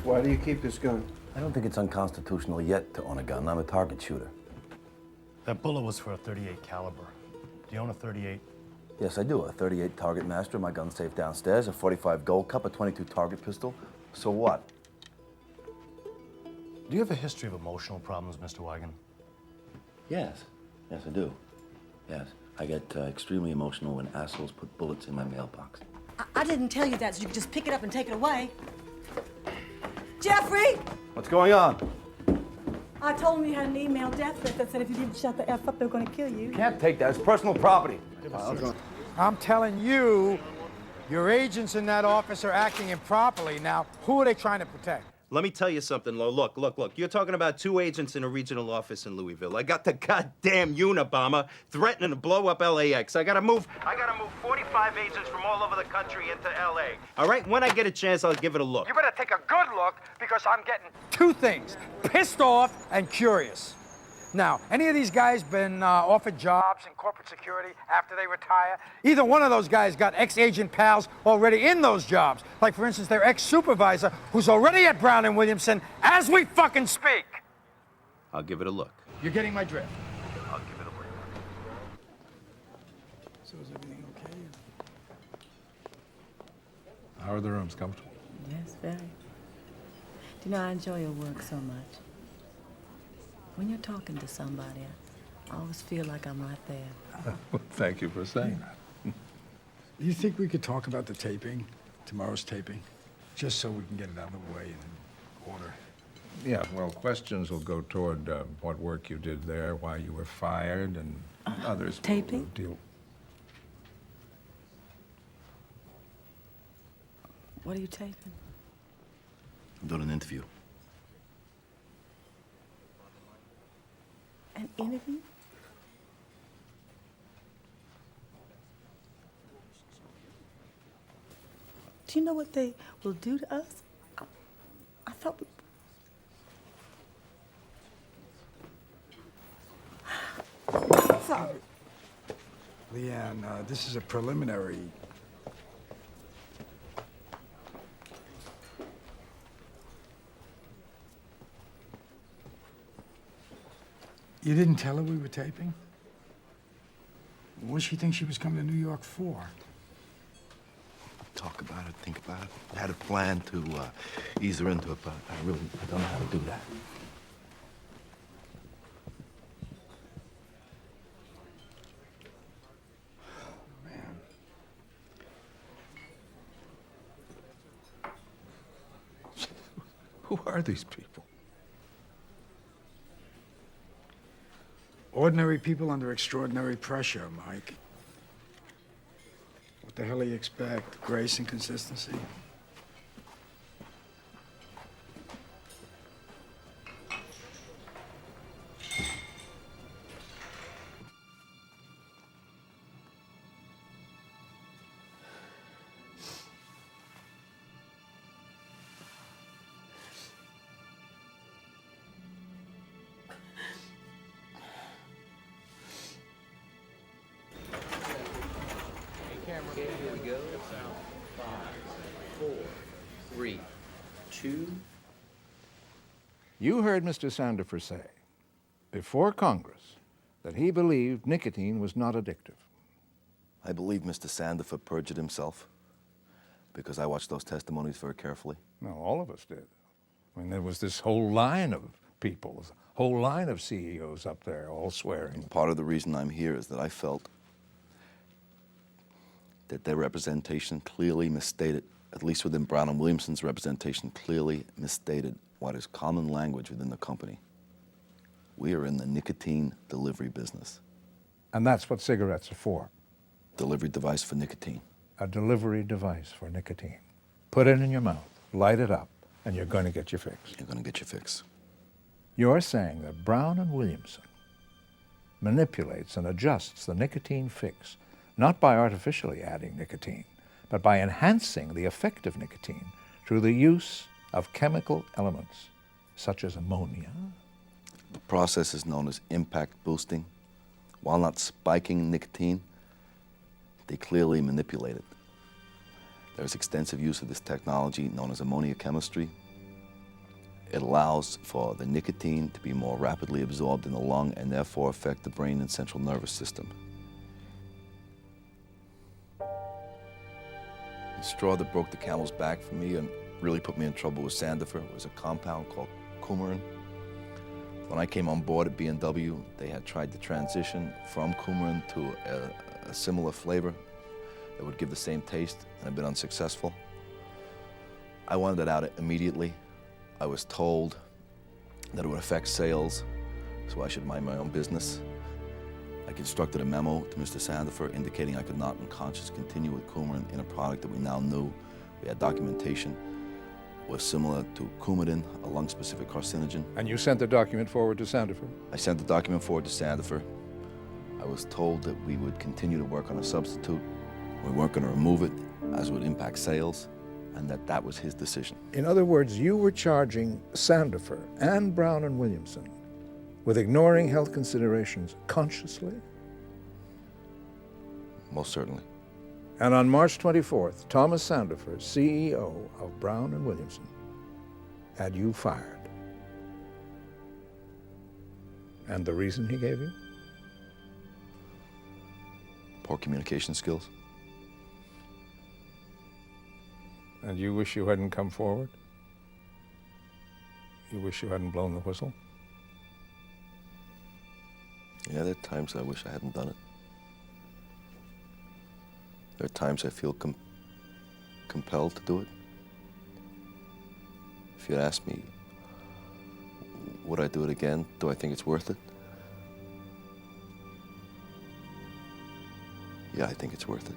Why do you keep this gun? I don't think it's unconstitutional yet to own a gun. I'm a target shooter. That bullet was for a .38 caliber. Do you own a .38? Yes, I do. A .38 Target Master, my gun safe downstairs, a .45 Gold Cup, a .22 Target pistol. So what? Do you have a history of emotional problems, Mr. Wigand? Yes. Yes, I do. Yes. I get extremely emotional when assholes put bullets in my mailbox. I didn't tell you that so you could just pick it up and take it away. Jeffrey! What's going on? I told him you had an email death threat that said if you didn't shut the F up, they were going to kill you. You can't take that. It's personal property. I'm telling you, your agents in that office are acting improperly. Now, who are they trying to protect? Let me tell you something, Lo. Look. You're talking about 2 agents in a regional office in Louisville. I got the goddamn Unabomber threatening to blow up LAX. I gotta move 45 agents from all over the country into LA. All right? When I get a chance, I'll give it a look. You better take a good look because I'm getting two things, pissed off and curious. Now, any of these guys been offered jobs in corporate security after they retire? Either one of those guys got ex-agent pals already in those jobs. Like, for instance, their ex-supervisor, who's already at Brown and Williamson as we fucking speak. I'll give it a look. You're getting my drift. I'll give it a look. So is everything okay? How are the rooms? Comfortable? Yes, very. Do you know, I enjoy your work so much. When you're talking to somebody, I always feel like I'm right there. Well, thank you for saying that. You think we could talk about the taping, tomorrow's taping, just so we can get it out of the way and in order? Yeah, well, questions will go toward what work you did there, why you were fired, and others taping? will deal. What are you taping? I'm doing an interview. An interview? Do you know what they will do to us? I thought we... Sorry. Leanne, this is a preliminary. You didn't tell her we were taping? What does she think she was coming to New York for? Talk about it, think about it. I had a plan to ease her into it, but I don't know how to do that. Who are these people? Ordinary people under extraordinary pressure, Mike. the hell do you expect? Grace and consistency? Here we go. 5, 4, 3, 2. You heard Mr. Sandifer say, before Congress, that he believed nicotine was not addictive. I believe Mr. Sandifer perjured himself because I watched those testimonies very carefully. No, all of us did. I mean, there was this whole line of people, a whole line of CEOs up there all swearing. And part of the reason I'm here is that I felt that their representation clearly misstated, at least within Brown and Williamson's representation, clearly misstated what is common language within the company. We are in the nicotine delivery business. And that's what cigarettes are for. Delivery device for nicotine. A delivery device for nicotine. Put it in your mouth, light it up, and you're going to get your fix. You're going to get your fix. You're saying that Brown and Williamson manipulates and adjusts the nicotine fix, not by artificially adding nicotine, but by enhancing the effect of nicotine through the use of chemical elements, such as ammonia. The process is known as impact boosting. While not spiking nicotine, they clearly manipulate it. There's extensive use of this technology known as ammonia chemistry. It allows for the nicotine to be more rapidly absorbed in the lung and therefore affect the brain and central nervous system. The straw that broke the camel's back for me and really put me in trouble with Sandifer was a compound called coumarin. When I came on board at B&W, they had tried to transition from coumarin to a similar flavor that would give the same taste and had been unsuccessful. I wanted it out immediately. I was told that it would affect sales, so I should mind my own business. I constructed a memo to Mr. Sandifer indicating I could not in conscience continue with coumarin in a product that we now knew. We had documentation was similar to Coumadin, a lung-specific carcinogen. And you sent the document forward to Sandifer? I sent the document forward to Sandifer. I was told that we would continue to work on a substitute. We weren't going to remove it, as it would impact sales, and that was his decision. In other words, you were charging Sandifer and Brown and Williamson with ignoring health considerations consciously? Most certainly. And on March 24th, Thomas Sandifer, CEO of Brown and Williamson, had you fired. And the reason he gave you? Poor communication skills. And you wish you hadn't come forward? You wish you hadn't blown the whistle? Yeah, there are times I wish I hadn't done it. There are times I feel compelled to do it. If you'd asked me, would I do it again? Do I think it's worth it? Yeah, I think it's worth it.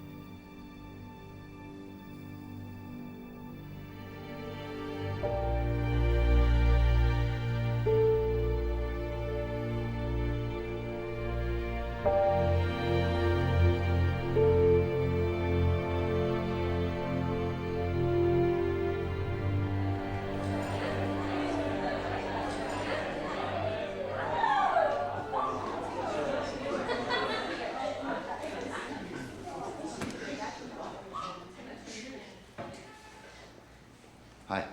Hi.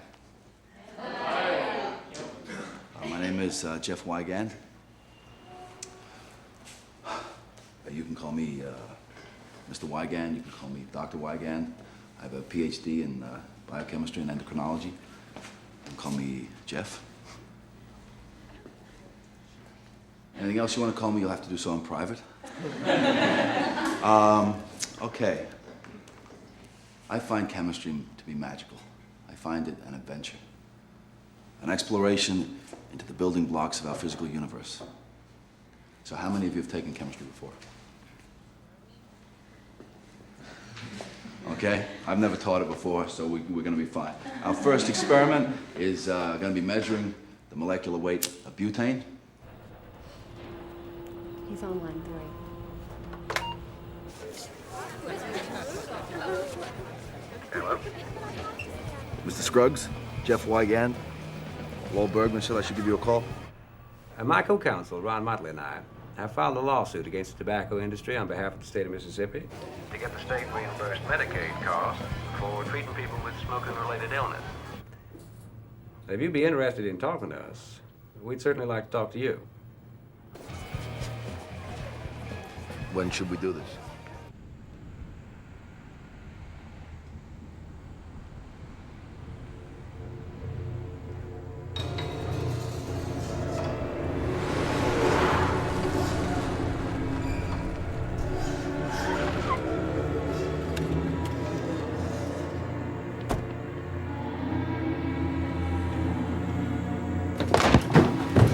My name is Jeff Wigand. You can call me Mr. Wigand. You can call me Dr. Wigand. I have a PhD in biochemistry and endocrinology. You can call me Jeff. Anything else you want to call me, you'll have to do so in private. Okay. I find chemistry to be magical. I find it an adventure, an exploration into the building blocks of our physical universe. So how many of you have taken chemistry before? okay? I've never taught it before, so we're gonna be fine. Our first experiment is gonna be measuring the molecular weight of butane. He's on line 3. Hello? Mr. Scruggs, Jeff Wigand. Lowell Bergman said I should give you a call. My co-counsel, Ron Motley, and I have filed a lawsuit against the tobacco industry on behalf of the state of Mississippi to get the state reimbursed Medicaid costs for treating people with smoking-related illness. If you'd be interested in talking to us, we'd certainly like to talk to you. When should we do this?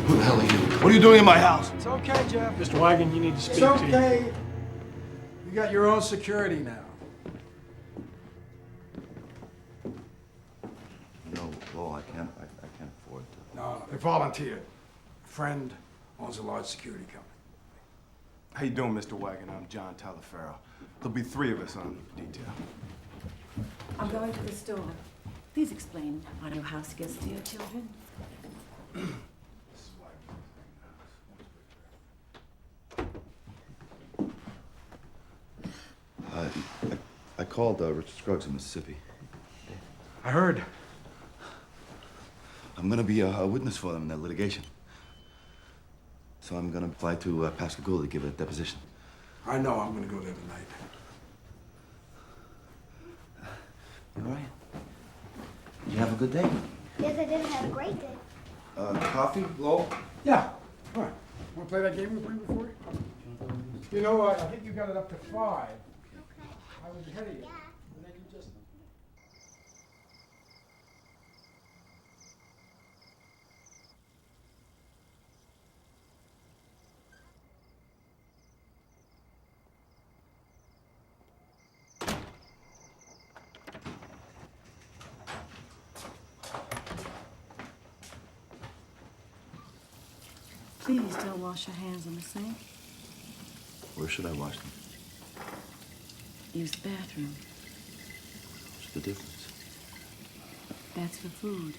Who the hell are you? What are you doing in my house? It's okay, Jeff. Mr. Wigand, you need to speak It's to okay. You got your own security now. No, Lowell, I can't afford to. No, they volunteered. A friend owns a large security company. How you doing, Mr. Wigand? I'm John Talaferro. There'll be 3 of us on detail. I'm going to the store. Please explain why your house gets to your children. I called Richard Scruggs in Mississippi. I heard. I'm gonna be a witness for them in their litigation. So I'm gonna fly to Pascagoula to give a deposition. I know I'm gonna go there tonight. You all right? Did you have a good day? Yes, I did have a great day. Coffee, Lowell? Yeah. All right. Want to play that game we played before? You know, I think you got it up to 5. I was ahead of you. And then you just... Please don't wash your hands in the sink. Where should I wash them? Use the bathroom. What's the difference? That's for food.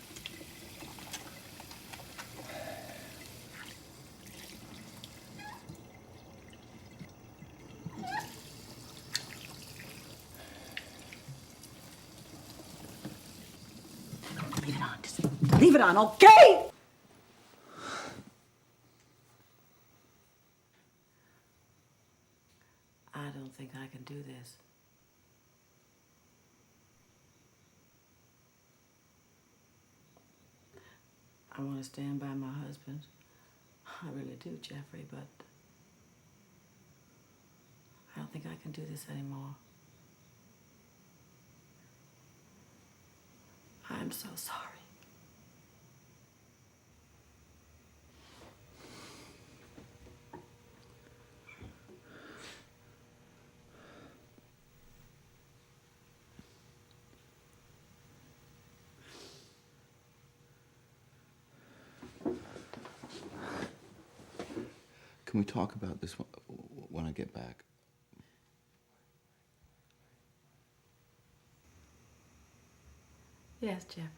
Leave it on. Just leave it on, okay? I don't think I can do this. I want to stand by my husband. I really do, Jeffrey, but I don't think I can do this anymore. I'm so sorry. Can we talk about this when I get back? Yes, Jeffrey.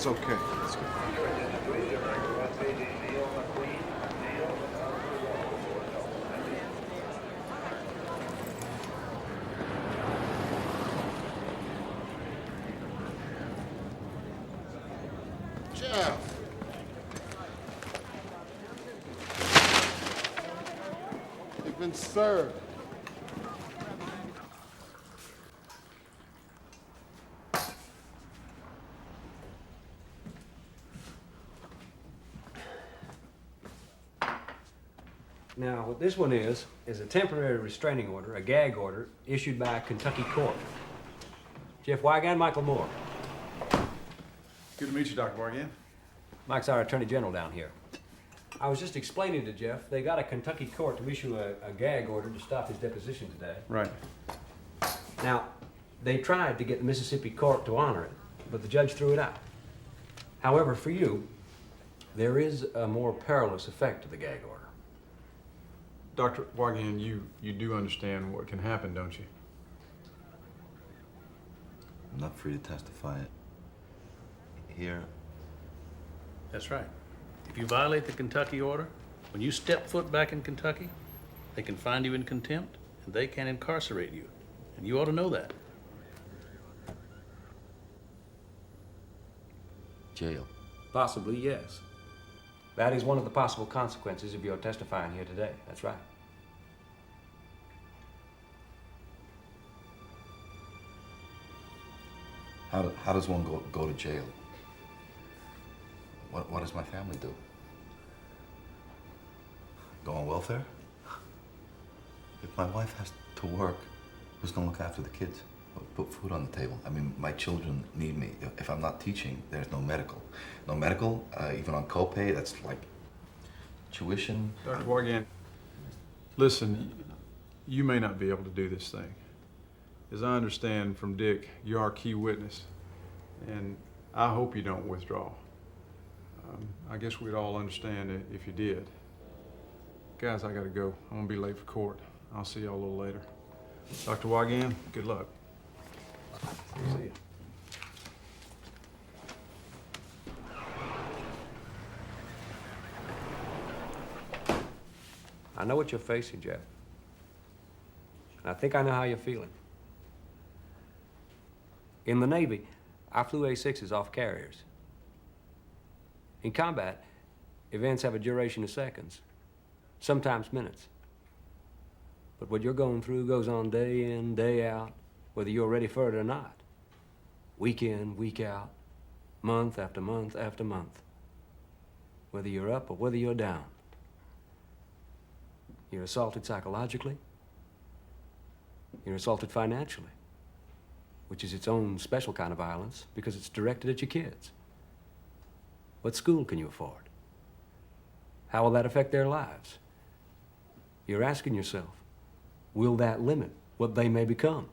It's okay. It's good. Jeff. You've been served. Now, what this one is a temporary restraining order, a gag order, issued by a Kentucky court. Jeff Wigand, Michael Moore. Good to meet you, Dr. Wigand. Mike's our Attorney General down here. I was just explaining to Jeff, they got a Kentucky court to issue a gag order to stop his deposition today. Right. Now, they tried to get the Mississippi court to honor it, but the judge threw it out. However, for you, there is a more perilous effect to the gag order. Dr. Wigand, you do understand what can happen, don't you? I'm not free to testify it here. That's right. If you violate the Kentucky order, when you step foot back in Kentucky, they can find you in contempt and they can incarcerate you. And you ought to know that. Jail. Possibly, yes. That is one of the possible consequences of your testifying here today. That's right. How does one go to jail? What does my family do? Go on welfare? If my wife has to work, who's gonna look after the kids? Put food on the table. I mean, my children need me. If I'm not teaching, there's no medical. No medical, even on copay, that's like tuition. Dr. Wigand, listen, you may not be able to do this thing. As I understand from Dick, you're our key witness, and I hope you don't withdraw. I guess we'd all understand it if you did. Guys, I gotta go. I'm gonna be late for court. I'll see y'all a little later. Dr. Wigand, good luck. See you. I know what you're facing, Jeff. And I think I know how you're feeling. In the Navy, I flew A-6s off carriers. In combat, events have a duration of seconds, sometimes minutes. But what you're going through goes on day in, day out, whether you're ready for it or not. Week in, week out, month after month after month. Whether you're up or whether you're down. You're assaulted psychologically. You're assaulted financially, which is its own special kind of violence because it's directed at your kids. What school can you afford? How will that affect their lives? You're asking yourself, will that limit what they may become?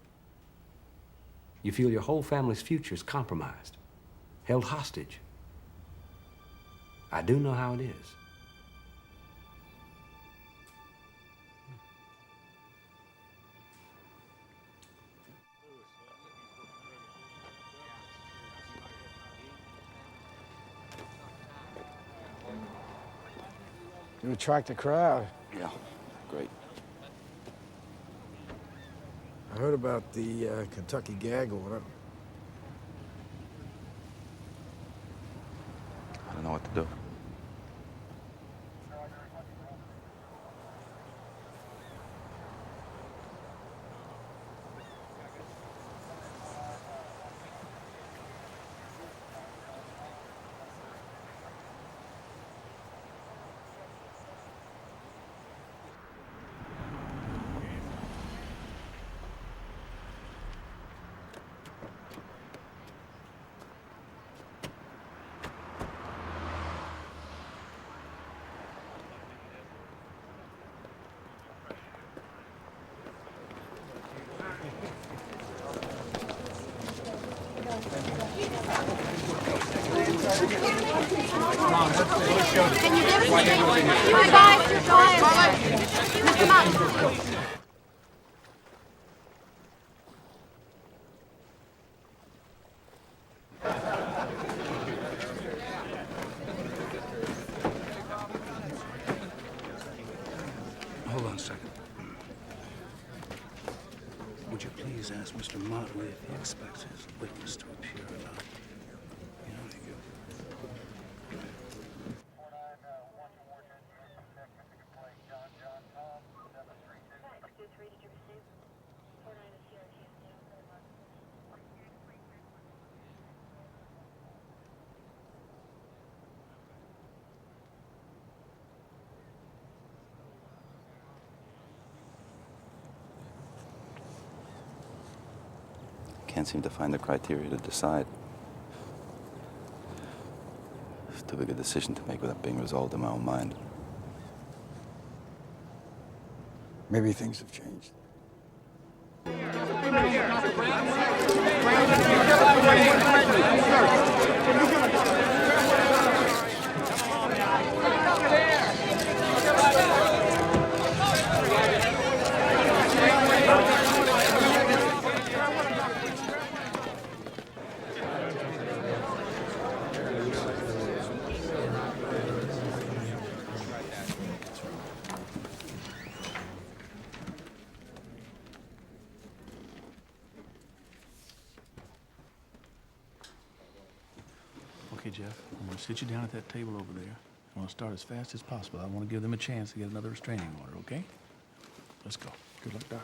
You feel your whole family's future is compromised, held hostage. I do know how it is. You attract a crowd. Yeah, great. I heard about the Kentucky gag order. I don't know what to do. Can you give us my guys, your clients? Come on. ask Mr. Motley if he expects his witness to appear or not. You know, you Can't seem to find the criteria to decide. It's too big a decision to make without being resolved in my own mind. Maybe things have changed. Okay, Jeff, I'm going to sit you down at that table over there. I want to start as fast as possible. I want to give them a chance to get another restraining order, okay? Let's go. Good luck, Doc.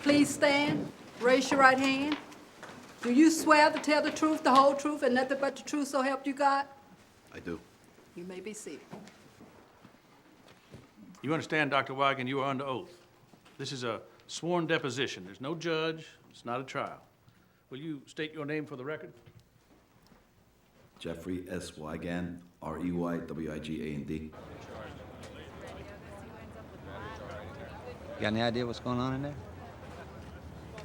Please stand. Raise your right hand. Do you swear to tell the truth, the whole truth, and nothing but the truth, so help you God? I do. You may be seated. You understand, Dr. Wigand, you are under oath. This is a sworn deposition. There's no judge. It's not a trial. Will you state your name for the record? Jeffrey S. Wigand, R-E-Y-W-I-G-A-N-D. You got any idea what's going on in there?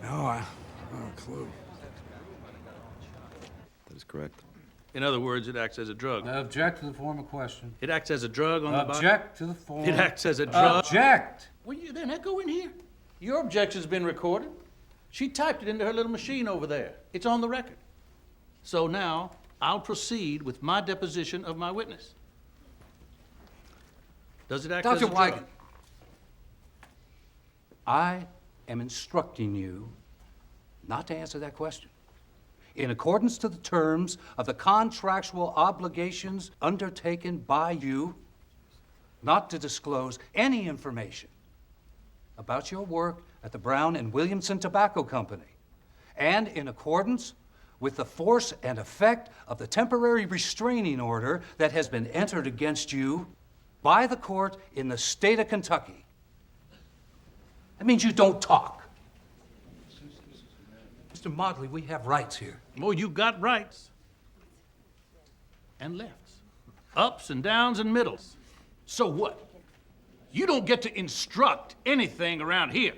No, I have no clue. That is correct. In other words, it acts as a drug. I object to the form of question. It acts as a drug on the body? Object to the form. It acts as a drug. Object! Will you then echo in here? Your objection's been recorded. She typed it into her little machine over there. It's on the record. So now, I'll proceed with my deposition of my witness. Does it act as a Dr. drug? Wigand, I am instructing you not to answer that question. In accordance to the terms of the contractual obligations undertaken by you, not to disclose any information about your work at the Brown and Williamson Tobacco Company, and in accordance with the force and effect of the temporary restraining order that has been entered against you by the court in the state of Kentucky. That means you don't talk. Mr. Motley, we have rights here. Oh, you got rights. And lefts. Ups and downs and middles. So what? You don't get to instruct anything around here.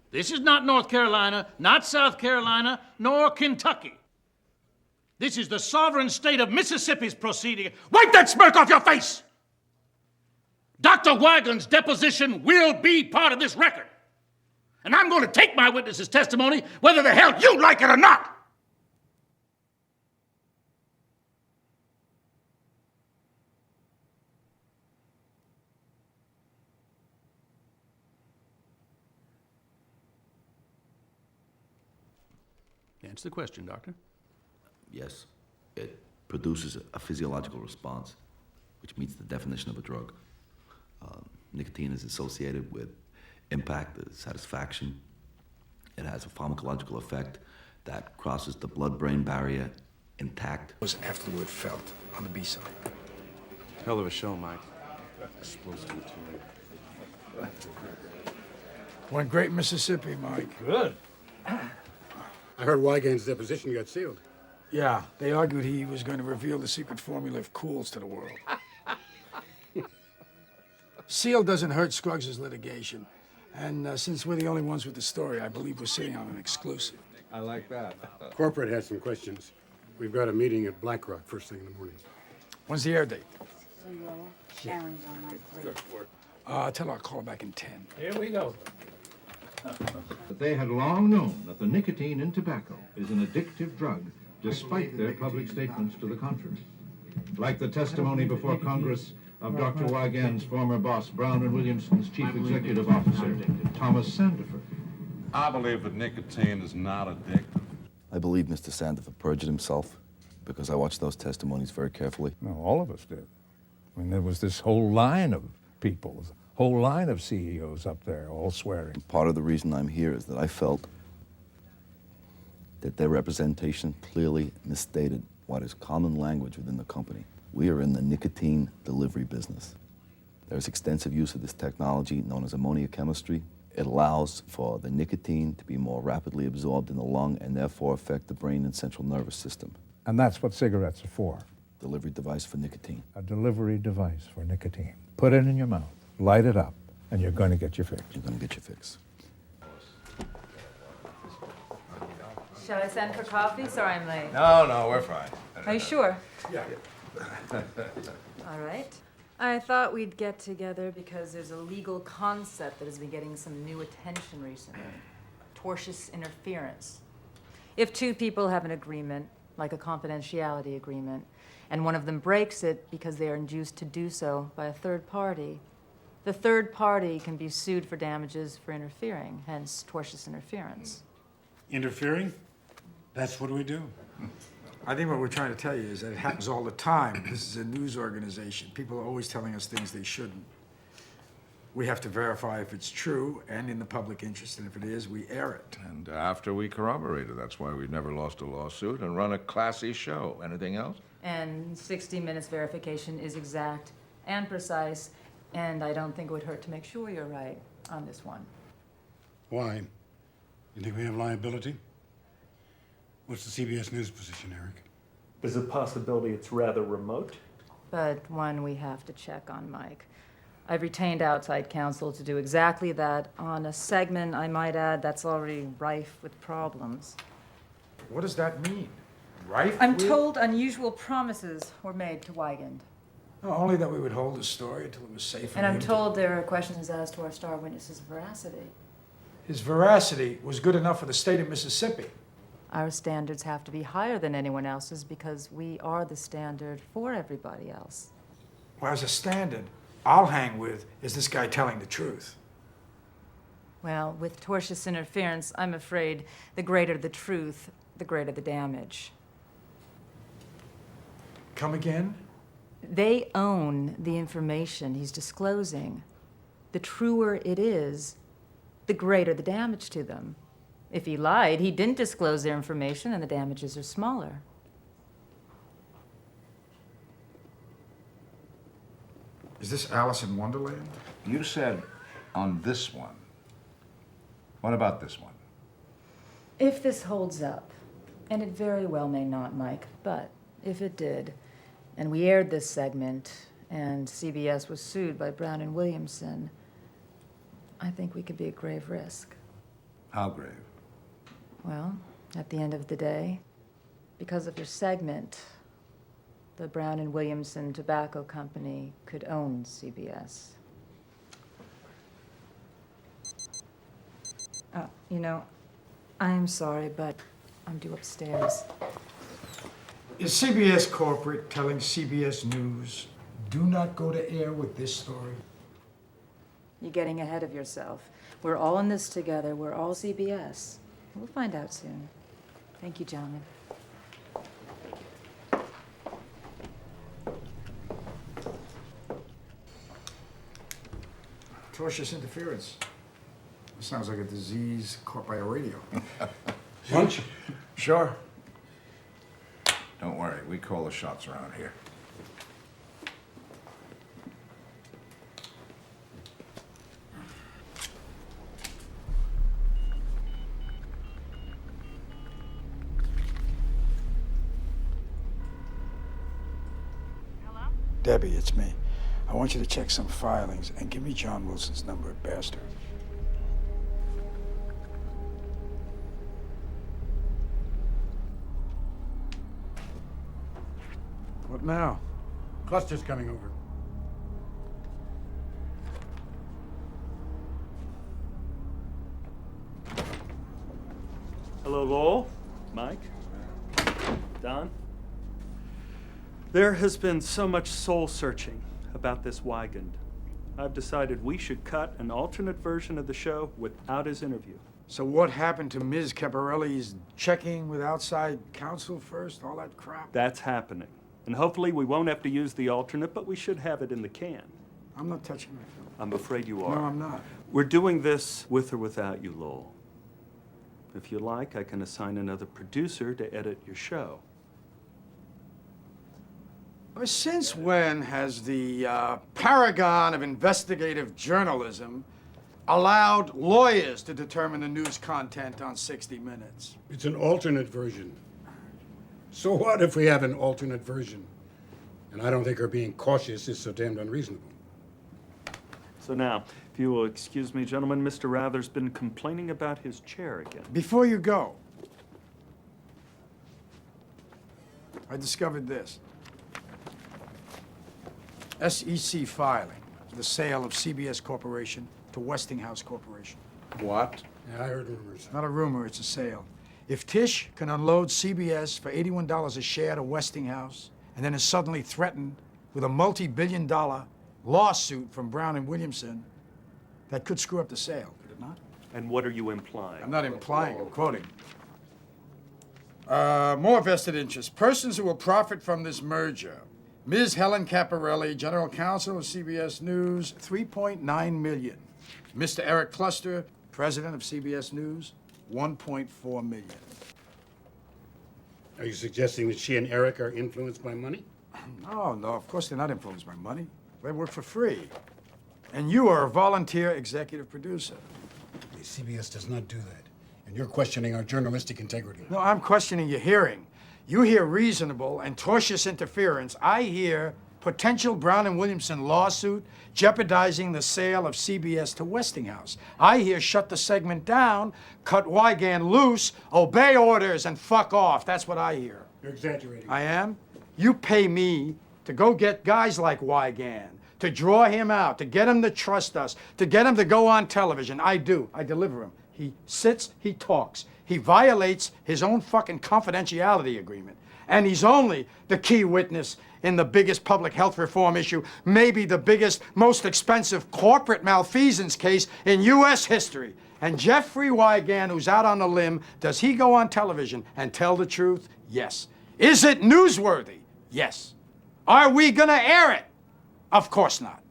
This is not North Carolina, not South Carolina, nor Kentucky. This is the sovereign state of Mississippi's proceeding. Wipe that smirk off your face! Dr. Wigand's deposition will be part of this record. And I'm going to take my witness's testimony whether the hell you like it or not. Answer the question, Doctor. Yes, it produces a physiological response, which meets the definition of a drug. Nicotine is associated with impact, satisfaction. It has a pharmacological effect that crosses the blood-brain barrier intact. It was after the word felt on the B-side. Hell of a show, Mike. Explosive material. Went great in Mississippi, Mike. Good. I heard Wigand's deposition got sealed. Yeah, they argued he was going to reveal the secret formula of Cools to the world. Seal doesn't hurt Scruggs' litigation. And since we're the only ones with the story, I believe we're sitting on an exclusive. I like that. Corporate has some questions. We've got a meeting at Black Rock first thing in the morning. When's the air date? Sharon's on my plate. Tell her I'll call her back in 10. Here we go. But they had long known that the nicotine in tobacco is an addictive drug, despite their public statements to the contrary. like the testimony before Congress of Dr. Wigand's former boss, Brown and Williamson's chief executive officer, Thomas Sandefur. I believe that nicotine is not addictive. I believe Mr. Sandefur perjured himself because I watched those testimonies very carefully. No, all of us did. I mean, there was this whole line of people, a whole line of CEOs up there, all swearing. Part of the reason I'm here is that I felt that their representation clearly misstated what is common language within the company. We are in the nicotine delivery business. There's extensive use of this technology known as ammonia chemistry. It allows for the nicotine to be more rapidly absorbed in the lung and therefore affect the brain and central nervous system. And that's what cigarettes are for. Delivery device for nicotine. A delivery device for nicotine. Put it in your mouth, light it up, and you're going to get your fix. You're going to get your fix. Shall I send for coffee? Sorry I'm late. No, we're fine. Are you sure? Yeah. All right. I thought we'd get together because there's a legal concept that has been getting some new attention recently. Tortious interference. If two people have an agreement, like a confidentiality agreement, and one of them breaks it because they are induced to do so by a third party, the third party can be sued for damages for interfering, hence tortious interference. Interfering? That's what we do. I think what we're trying to tell you is that it happens all the time. This is a news organization. People are always telling us things they shouldn't. We have to verify if it's true and in the public interest, and if it is, we air it. And after we corroborate it, that's why we've never lost a lawsuit and run a classy show. Anything else? And 60 minutes verification is exact and precise, and I don't think it would hurt to make sure you're right on this one. Why? You think we have liability? What's the CBS News position, Eric? There's a possibility it's rather remote. But one we have to check on, Mike. I've retained outside counsel to do exactly that on a segment, I might add, that's already rife with problems. What does that mean? Rife I'm with? told unusual promises were made to Wigand. No, only that we would hold the story until it was safe for And I'm him to- told there are questions as to our star witness's veracity. His veracity was good enough for the state of Mississippi. Our standards have to be higher than anyone else's because we are the standard for everybody else. Well, as a standard, I'll hang with is this guy telling the truth. Well, with tortious interference, I'm afraid the greater the truth, the greater the damage. Come again? They own the information he's disclosing. The truer it is, the greater the damage to them. If he lied, he didn't disclose their information, and the damages are smaller. Is this Alice in Wonderland? You said on this one. What about this one? If this holds up, and it very well may not, Mike, but if it did, and we aired this segment, and CBS was sued by Brown and Williamson, I think we could be at grave risk. How grave? Well, at the end of the day, because of your segment, the Brown and Williamson Tobacco Company could own CBS. You know, I'm sorry, but I'm due upstairs. Is CBS corporate telling CBS News, do not go to air with this story? You're getting ahead of yourself. We're all in this together. We're all CBS. We'll find out soon. Thank you, gentlemen. Tortious interference. Sounds like a disease caught by a radio. Lunch? Sure. Don't worry, we call the shots around here. Debbie, it's me. I want you to check some filings and give me John Wilson's number at Baxter. What now? Cluster's coming over. Hello, Lowell. Mike. Don. There has been so much soul searching about this Wigand. I've decided we should cut an alternate version of the show without his interview. So what happened to Ms. Caparelli's checking with outside counsel first, all that crap? That's happening. And hopefully we won't have to use the alternate, but we should have it in the can. I'm not touching my film. I'm afraid you are. No, I'm not. We're doing this with or without you, Lowell. If you like, I can assign another producer to edit your show. Since when has the paragon of investigative journalism allowed lawyers to determine the news content on 60 Minutes? It's an alternate version. So what if we have an alternate version? And I don't think her being cautious is so damned unreasonable. So now, if you will excuse me, gentlemen, Mr. Rather's been complaining about his chair again. Before you go, I discovered this. SEC filing, the sale of CBS Corporation to Westinghouse Corporation. What? Yeah, I heard rumors. Not a rumor, it's a sale. If Tisch can unload CBS for $81 a share to Westinghouse and then is suddenly threatened with a multi-billion-dollar lawsuit from Brown and Williamson, that could screw up the sale, could it not? And what are you implying? I'm not implying, I'm quoting. More vested interests. Persons who will profit from this merger. Ms. Helen Caparelli, General Counsel of CBS News, $3.9 million. Mr. Eric Cluster, President of CBS News, $1.4 million. Are you suggesting that she and Eric are influenced by money? No, of course they're not influenced by money. They work for free. And you are a volunteer executive producer. CBS does not do that. And you're questioning our journalistic integrity. No, I'm questioning your hearing. You hear reasonable and tortious interference. I hear potential Brown and Williamson lawsuit jeopardizing the sale of CBS to Westinghouse. I hear shut the segment down, cut Wigand loose, obey orders, and fuck off. That's what I hear. You're exaggerating. I am? You pay me to go get guys like Wigand, to draw him out, to get him to trust us, to get him to go on television. I do. I deliver him. He sits, he talks. He violates his own fucking confidentiality agreement. And he's only the key witness in the biggest public health reform issue, maybe the biggest, most expensive corporate malfeasance case in U.S. history. And Jeffrey Wigand, who's out on a limb, does he go on television and tell the truth? Yes. Is it newsworthy? Yes. Are we gonna air it? Of course not.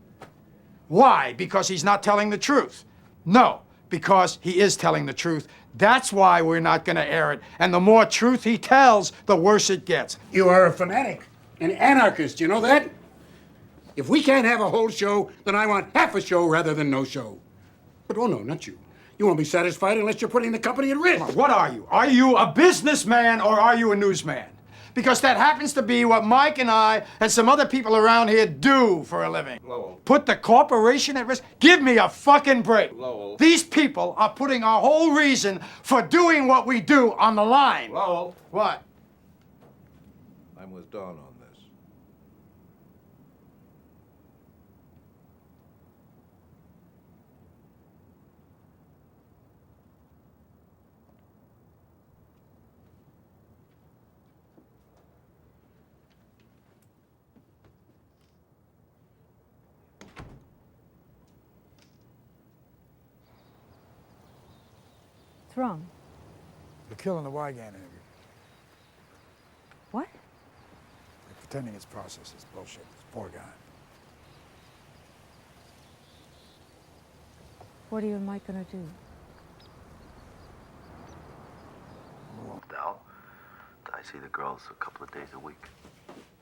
Why? Because he's not telling the truth? No, because he is telling the truth. That's why we're not gonna air it. And the more truth he tells, the worse it gets. You are a fanatic, an anarchist, you know that? If we can't have a whole show, then I want half a show rather than no show. But oh no, not you. You won't be satisfied unless you're putting the company at risk. What are you? Are you a businessman or are you a newsman? Because that happens to be what Mike and I and some other people around here do for a living. Lowell. Put the corporation at risk? Give me a fucking break. Lowell. These people are putting our whole reason for doing what we do on the line. Lowell. What? I'm with Dawn on this. What's wrong? They're killing the Wigand interview. What? They're pretending it's process. It's bullshit. This poor guy. What are you and Mike gonna do? Now, I see the girls a couple of days a week.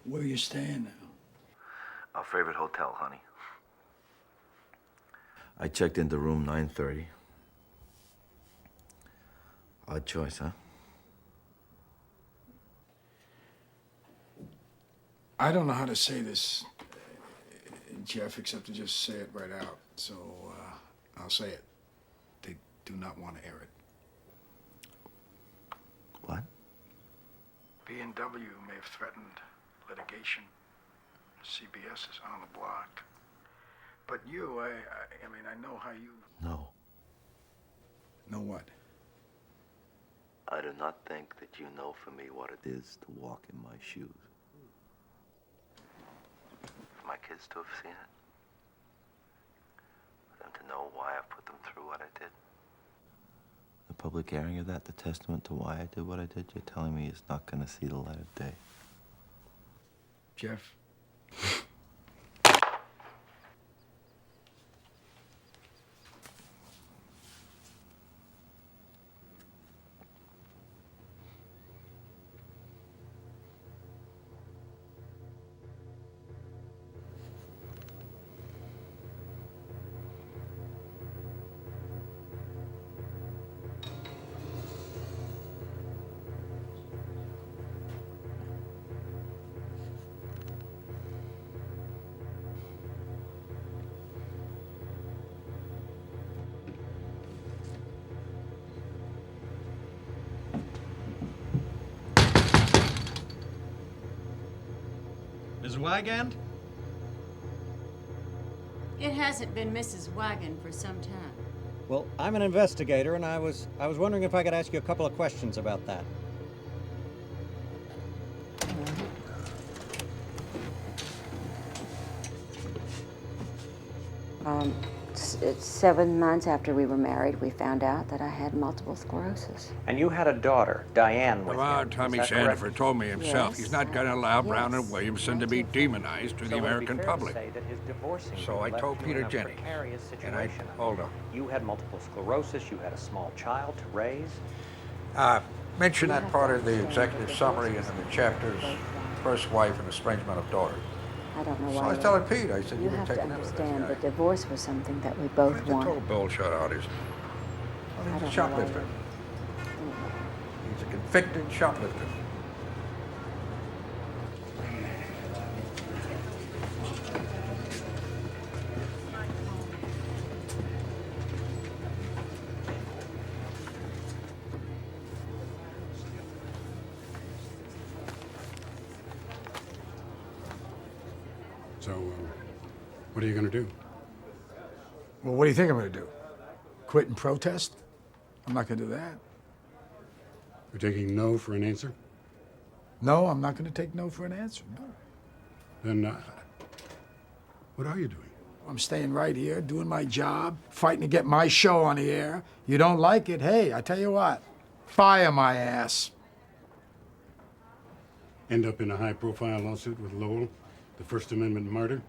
Where are you staying now? Our favorite hotel, honey. I checked into room 930. Odd choice, huh? I don't know how to say this, Jeff, except to just say it right out. So I'll say it. They do not want to air it. What? B&W may have threatened litigation. CBS is on the block. But you, I mean, I know how you... No. Know what? I do not think that you know for me what it is to walk in my shoes. my kids to have seen it. For them to know why I put them through what I did. The public airing of that, the testament to why I did what I did, you're telling me it's not going to see the light of day. Jeff. Ms. Wigand? It hasn't been Mrs. Wigand for some time. Well, I'm an investigator, and I was wondering if I could ask you a couple of questions about that. It's 7 months after we were married, we found out that I had multiple sclerosis. And you had a daughter, Diane, with Well, you. Tommy Is that correct? Sandifer told me himself Yes. he's not going to allow Brown and Williamson to be demonized to the So would it be American fair to public. say that his divorcing So you I left told you Peter in a Jennings, precarious and I situation? hold on. You had multiple sclerosis, you had a small child to raise. Mention that part of the executive summary and in the chapters, first wife and estrangement of daughter. I don't know So why. I was telling Pete, I said, You you've been have to taking evidence. understand that divorce was something that we both It's a wanted. total bullshit artist. I He's a don't know shoplifter. why. He's a convicted shoplifter. So, what are you going to do? Well, what do you think I'm going to do? Quit and protest? I'm not going to do that. You're taking no for an answer? No, I'm not going to take no for an answer. No. Then, what are you doing? I'm staying right here, doing my job, fighting to get my show on the air. You don't like it? Hey, I tell you what, fire my ass. End up in a high-profile lawsuit with Lowell, the First Amendment martyr?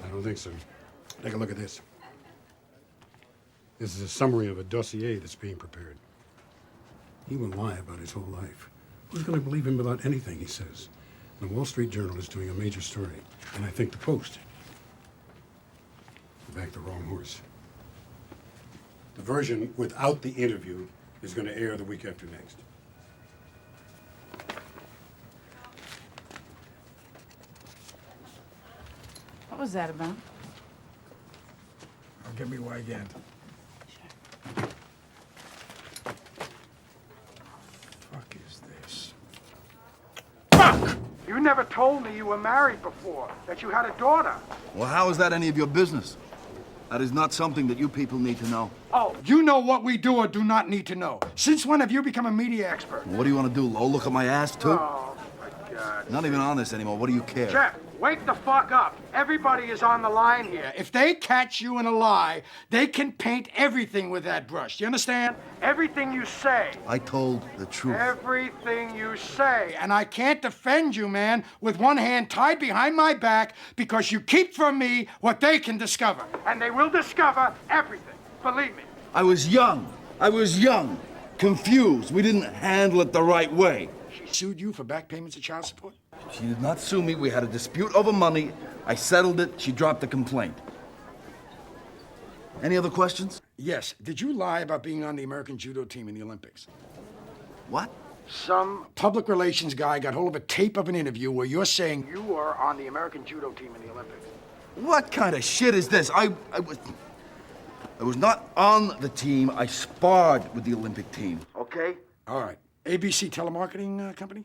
I don't think so. Take a look at this. This is a summary of a dossier that's being prepared. He will lie about his whole life. Who's going to believe him about anything he says? The Wall Street Journal is doing a major story, and I think the Post backed the wrong horse. The version without the interview is going to air the week after next. What was that about? Give me Wigand. Fuck is this? Fuck! You never told me you were married before, that you had a daughter. Well, how is that any of your business? That is not something that you people need to know. Oh, you know what we do or do not need to know. Since when have you become a media expert? What do you want to do, Lo? Look at my ass, too? Oh, my God. Not even on this anymore. What do you care? Jeff, wake the fuck up. Everybody is on the line here. If they catch you in a lie, they can paint everything with that brush. Do you understand? Everything you say. I told the truth. Everything you say. And I can't defend you, man, with one hand tied behind my back because you keep from me what they can discover. And they will discover everything. Believe me. I was young. I was young. Confused. We didn't handle it the right way. She sued you for back payments of child support? She did not sue me. We had a dispute over money. I settled it. She dropped the complaint. Any other questions? Yes. Did you lie about being on the American judo team in the Olympics? What? Some public relations guy got hold of a tape of an interview where you're saying you were on the American judo team in the Olympics. What kind of shit is this? I was not on the team. I sparred with the Olympic team. Okay. All right. ABC Telemarketing Company?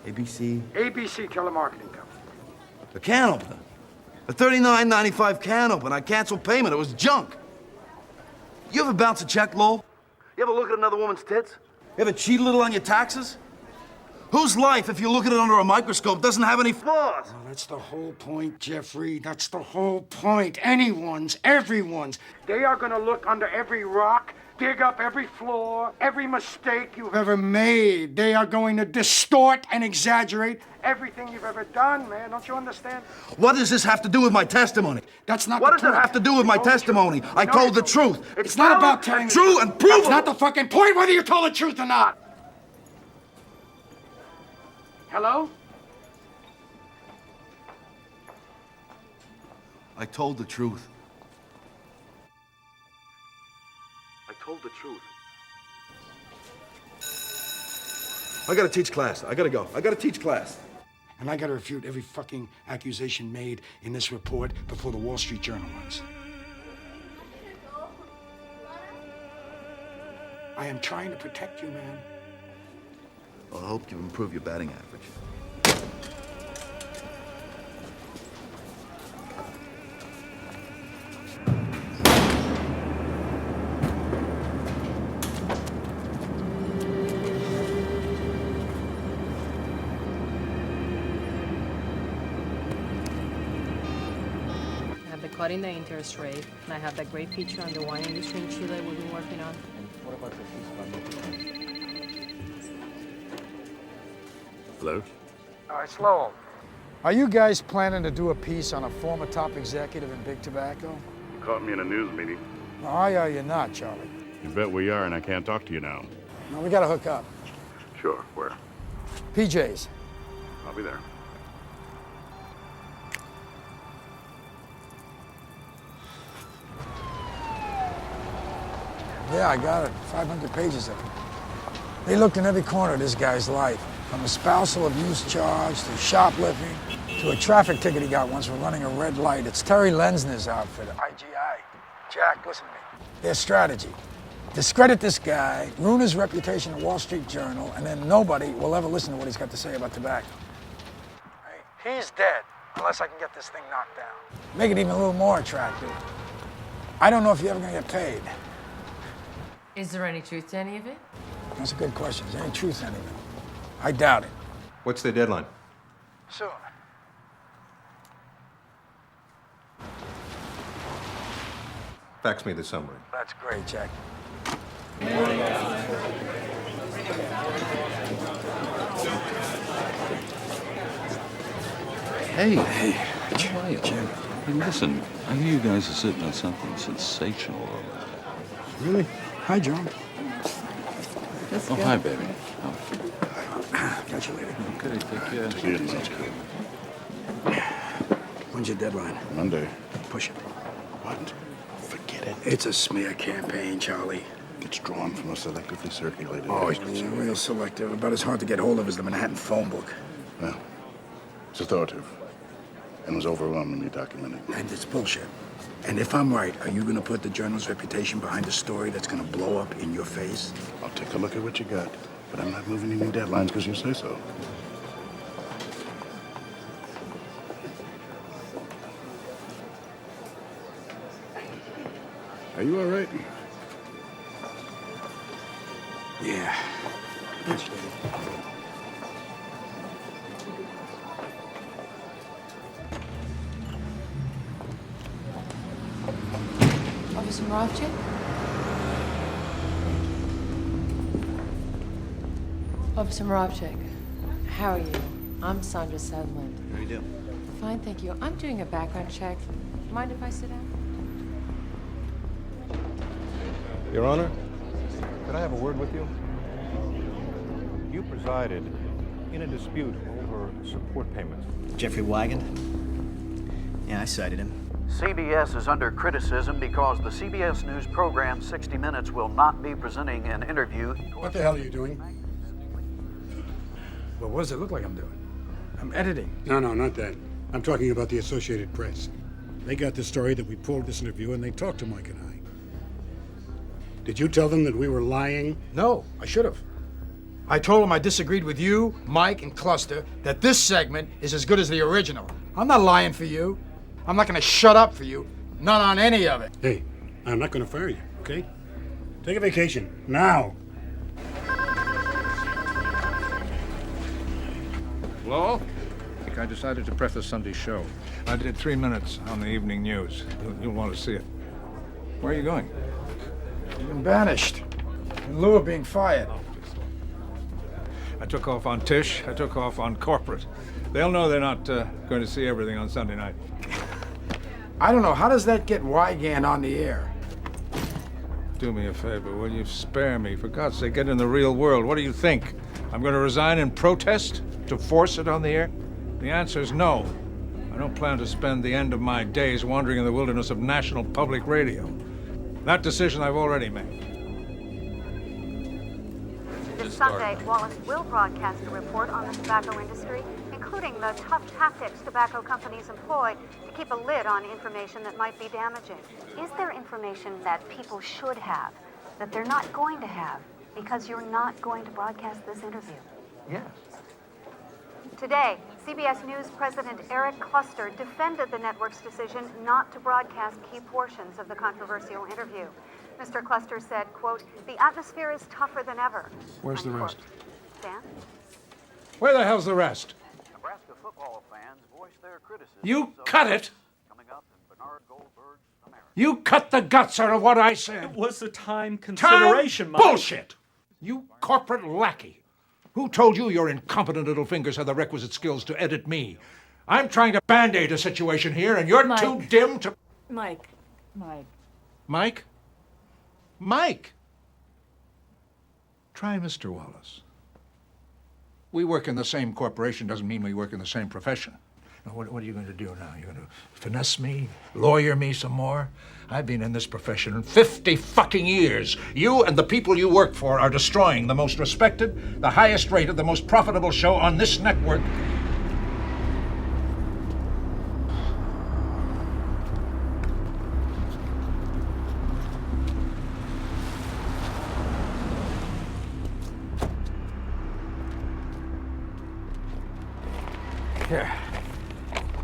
ABC? ABC Telemarketing Company. The can opener. A $39.95 can opener. I canceled payment. It was junk. You ever bounce a check, Lowell? You ever look at another woman's tits? You ever cheat a little on your taxes? Whose life, if you look at it under a microscope, doesn't have any flaws? Well, that's the whole point, Jeffrey. That's the whole point. Anyone's, everyone's. They are gonna look under every rock, dig up every flaw, every mistake you've ever made. They are going to distort and exaggerate everything you've ever done, man. Don't you understand? What does this have to do with my testimony? That's not What the does point. it have to do with my testimony? I told the truth. It's not about telling True and prove That's not the fucking point, whether you told the truth or not. Hello? I told the truth. I told the truth. I gotta teach class. I gotta go. I gotta teach class. And I gotta refute every fucking accusation made in this report before the Wall Street Journal runs. I am trying to protect you, man. Well, I hope you improve your batting average. I have the cutting the interest rate, and I have that great feature on the wine industry in Chile we've been working on. What about the Hello? It's Lowell. Are you guys planning to do a piece on a former top executive in Big Tobacco? You caught me in a news meeting. Are you not, Charlie? You bet we are, and I can't talk to you now. No, we gotta hook up. Sure, where? PJ's. I'll be there. Yeah, I got it. 500 pages of it. They looked in every corner of this guy's life, from a spousal abuse charge to shoplifting to a traffic ticket he got once for running a red light. It's Terry Lensner's outfit, IGI. Jack, listen to me. Their strategy: discredit this guy, ruin his reputation at Wall Street Journal, and then nobody will ever listen to what he's got to say about tobacco. Right? He's dead, unless I can get this thing knocked down. Make it even a little more attractive. I don't know if you're ever gonna get paid. Is there any truth to any of it? That's a good question. Is there any truth in it? I doubt it. What's the deadline? Soon. Fax me the summary. That's great, Jack. Hey. Hey. How are you? Jim. Hey, listen, I hear you guys are sitting on something sensational over there. Really? Hi, John. Oh, hi, baby. Catch you later. Okay, take care. See you next week. When's your deadline? Monday. Push it. What? Forget it. It's a smear campaign, Charlie. It's drawn from a selectively circulated. Oh, it's real selective. About as hard to get hold of as the Manhattan phone book. Well, it's authoritative and was overwhelmingly documented. And it's bullshit. And if I'm right, are you going to put the Journal's reputation behind a story that's going to blow up in your face? I'll take a look at what you got, but I'm not moving any deadlines because you say so. Are you all right? Yeah. Officer Moravchik? Officer Moravchik, how are you? I'm Sandra Sutherland. How you doing? Fine, thank you. I'm doing a background check. Mind if I sit down? Your Honor, could I have a word with you? You presided in a dispute over support payments. Jeffrey Wigand? Yeah, I cited him. CBS is under criticism because the CBS News program 60 Minutes will not be presenting an interview. What the hell are you doing? Well, what does it look like I'm doing? I'm editing. No, not that. I'm talking about the Associated Press. They got the story that we pulled this interview and they talked to Mike and I. Did you tell them that we were lying? No, I should have. I told him I disagreed with you, Mike, and Cluster, that this segment is as good as the original. I'm not lying for you. I'm not going to shut up for you. Not on any of it. Hey, I'm not going to fire you, okay? Take a vacation, now. Lowell? I think I decided to preface Sunday's show. I did 3 minutes on the evening news. You'll want to see it. Where are you going? You've been banished, in lieu of being fired. I took off on Tish. I took off on corporate. They'll know they're not going to see everything on Sunday night. I don't know, how does that get Wigand on the air? Do me a favor, will you? Spare me. For God's sake, get in the real world. What do you think? I'm going to resign in protest to force it on the air? The answer is no. I don't plan to spend the end of my days wandering in the wilderness of national public radio. That decision I've already made. This Sunday, Wallace will broadcast a report on the tobacco industry, including the tough tactics tobacco companies employ to keep a lid on information that might be damaging. Is there information that people should have, that they're not going to have, because you're not going to broadcast this interview? Yes. Today, CBS News President Eric Cluster defended the network's decision not to broadcast key portions of the controversial interview. Mr. Cluster said, quote, "The atmosphere is tougher than ever." Where's the rest? Dan? Where the hell's the rest? Nebraska football fans voiced their criticism. You cut it! Coming up in Bernard Goldberg's America. You cut the guts out of what I said. It was a time consideration, Mike. Bullshit! You corporate lackey. Who told you your incompetent little fingers have the requisite skills to edit me? I'm trying to band-aid a situation here, and you're Mike. too dim to... Mike. Mike? Mike! Try Mr. Wallace. We work in the same corporation doesn't mean we work in the same profession. Now, what are you going to do now? You're going to finesse me? Lawyer me some more? I've been in this profession 50 fucking years. You and the people you work for are destroying the most respected, the highest rated, the most profitable show on this network. Here.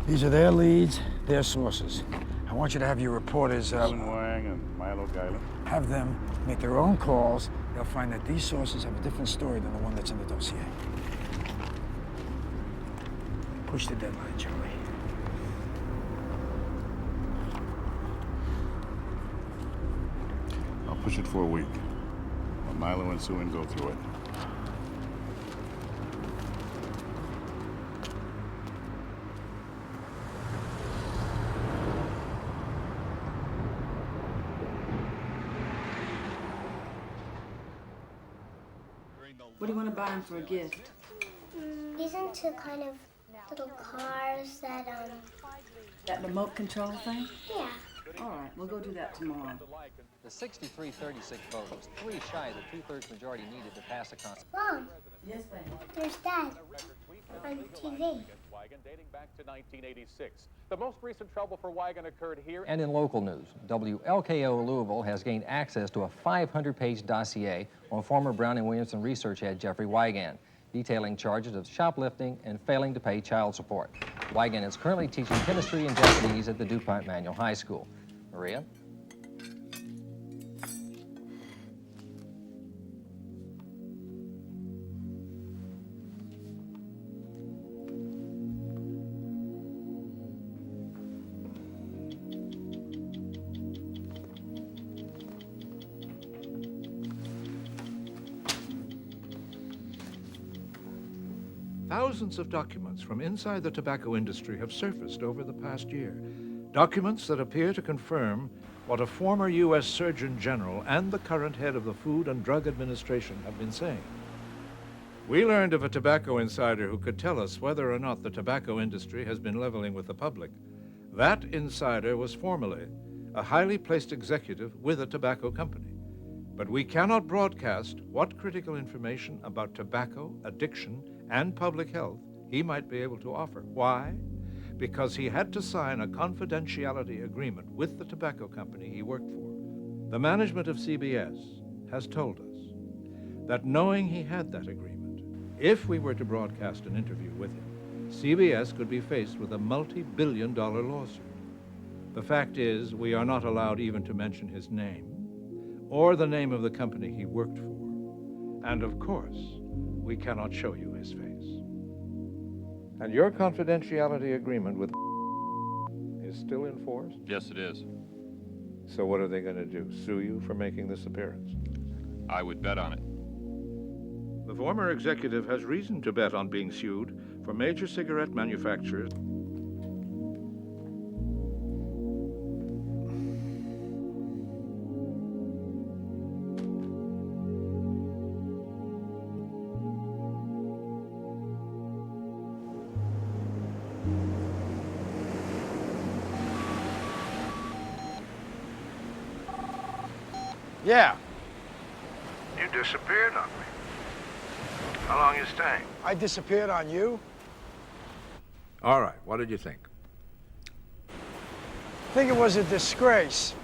These are their leads, their sources. I want you to have your reporters Wang and Milo Guyler. have them make their own calls. They'll find that these sources have a different story than the one that's in the dossier. Push the deadline, Charlie. I'll push it for a week. Let Milo and Sue go through it. What do you want to buy him for a gift? He's into kind of little cars that, That remote control thing? yeah. All right, we'll go do that tomorrow. The 63-36 vote was 3 shy of the two-thirds majority needed to pass a constitution. Mom, Yes, baby. there's Dad on TV. Dating back to 1986. The most recent trouble for Wigand occurred here. And in local news, WLKO Louisville has gained access to a 500-page dossier on former Brown and Williamson research head Jeffrey Wigand, detailing charges of shoplifting and failing to pay child support. Wigand is currently teaching chemistry and Japanese at the DuPont Manual High School. Maria? Thousands of documents from inside the tobacco industry have surfaced over the past year. Documents that appear to confirm what a former U.S. Surgeon General and the current head of the Food and Drug Administration have been saying. We learned of a tobacco insider who could tell us whether or not the tobacco industry has been leveling with the public. That insider was formerly a highly placed executive with a tobacco company. But we cannot broadcast what critical information about tobacco, addiction, and public health he might be able to offer. Why? Because he had to sign a confidentiality agreement with the tobacco company he worked for. The management of CBS has told us that knowing he had that agreement, if we were to broadcast an interview with him, CBS could be faced with a multi-billion-dollar lawsuit. The fact is, we are not allowed even to mention his name or the name of the company he worked for. And of course, we cannot show you his face. And your confidentiality agreement with is still in force? Yes, it is. So what are they going to do? Sue you for making this appearance? I would bet on it. The former executive has reason to bet on being sued for major cigarette manufacturers. Yeah, You disappeared on me. How long you staying? I disappeared on you. All right, what did you think? I think it was a disgrace.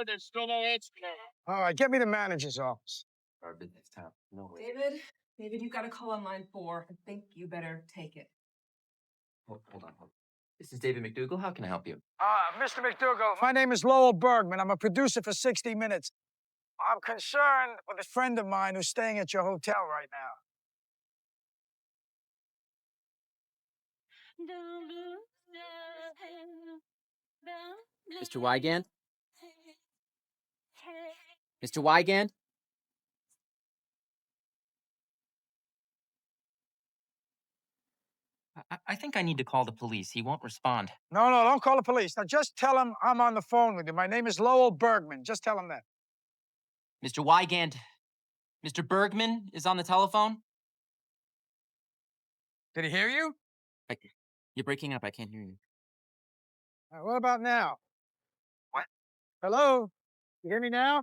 There's still no answer. All right, get me the manager's office. Our business time. No way. David, you got a call on line 4. I think you better take it. Hold on. This is David McDougal. How can I help you? Mr. McDougal, my name is Lowell Bergman. I'm a producer for 60 Minutes. I'm concerned with a friend of mine who's staying at your hotel right now. Mr. Wigand? Mr. Wigand? I think I need to call the police. He won't respond. No, don't call the police. Now, just tell him I'm on the phone with you. My name is Lowell Bergman. Just tell him that. Mr. Wigand, Mr. Bergman is on the telephone? Did he hear you? You're breaking up. I can't hear you. What about now? What? Hello? You hear me now?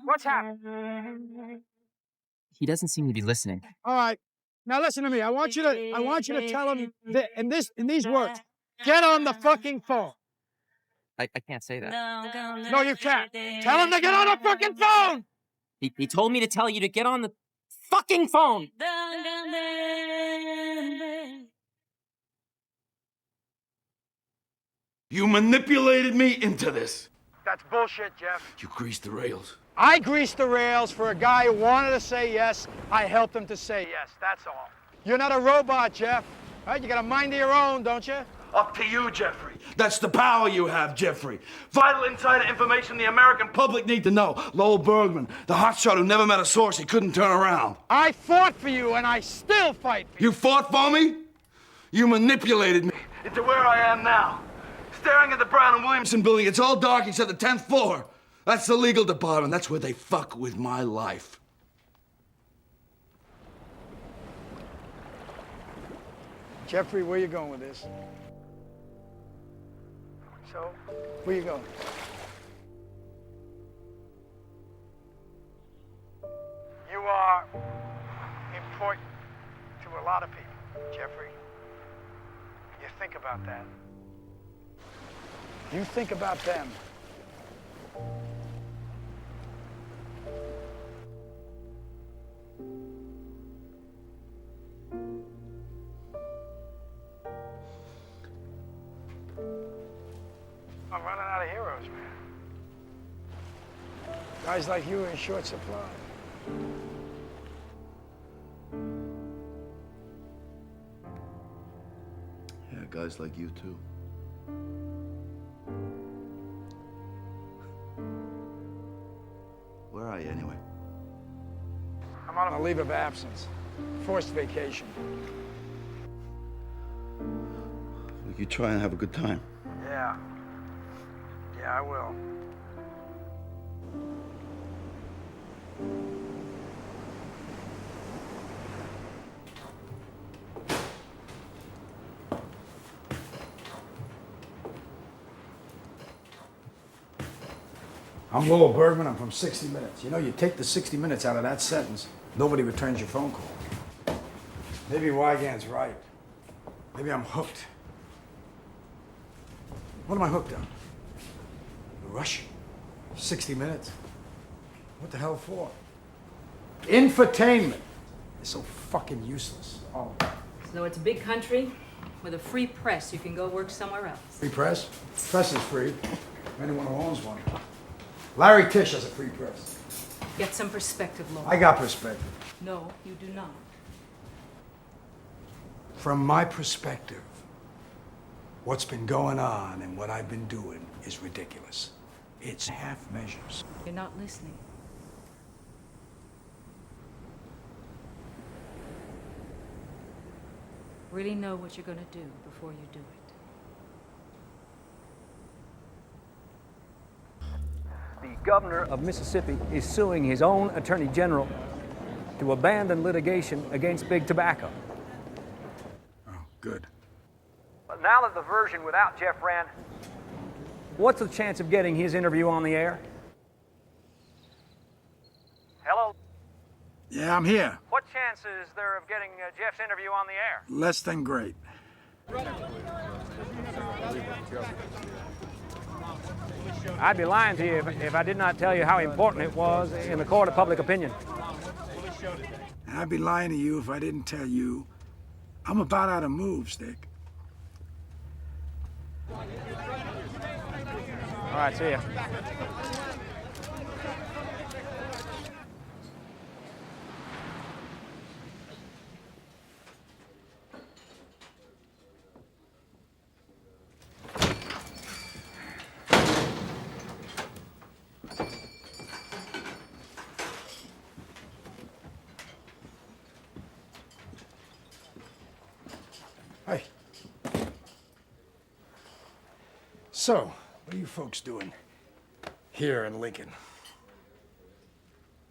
What's happening? He doesn't seem to be listening. All right. Now listen to me. I want you to tell him in these words. Get on the fucking phone. I can't say that. No, you can't. Tell him to get on the fucking phone. He told me to tell you to get on the fucking phone. You manipulated me into this. That's bullshit, Jeff. You greased the rails. I greased the rails for a guy who wanted to say yes. I helped him to say yes. That's all. You're not a robot, Jeff. All right, you got a mind of your own, don't you? Up to you, Jeffrey. That's the power you have, Jeffrey. Vital insider information the American public need to know. Lowell Bergman, the hotshot who never met a source he couldn't turn around. I fought for you, and I still fight for you. You fought for me? You manipulated me into where I am now. Staring at the Brown and Williamson building. It's all dark except the 10th floor. That's the legal department. That's where they fuck with my life. Jeffrey, where you going with this? So, where you going? You are important to a lot of people, Jeffrey. You think about that. You think about them. I'm running out of heroes, man. Guys like you are in short supply. Yeah, guys like you too. Where are you anyway? I'm on a leave of absence. Forced vacation. We could try and have a good time. Yeah. Yeah, I will. I'm Lowell Bergman. I'm from 60 Minutes. You know, you take the 60 Minutes out of that sentence, nobody returns your phone call. Maybe Wigand's right. Maybe I'm hooked. What am I hooked on? The Russian? 60 Minutes? What the hell for? Infotainment. It's so fucking useless. Oh. So it's a big country with a free press. You can go work somewhere else. Free press? Press is free. Anyone who owns one. Larry Tish has a free press. Get some perspective, Lowell. I got perspective. No, you do not. From my perspective, what's been going on and what I've been doing is ridiculous. It's half measures. You're not listening. Really know what you're going to do before you do it. The governor of Mississippi is suing his own attorney general to abandon litigation against big tobacco. Oh, good. But now that the version without Jeff ran, what's the chance of getting his interview on the air? Hello? Yeah, I'm here. What chance is there of getting Jeff's interview on the air? Less than great. I'd be lying to you if I did not tell you how important it was in the court of public opinion. And I'd be lying to you if I didn't tell you I'm about out of moves, Dick. All right, see ya. Hey. So, what are you folks doing here in Lincoln?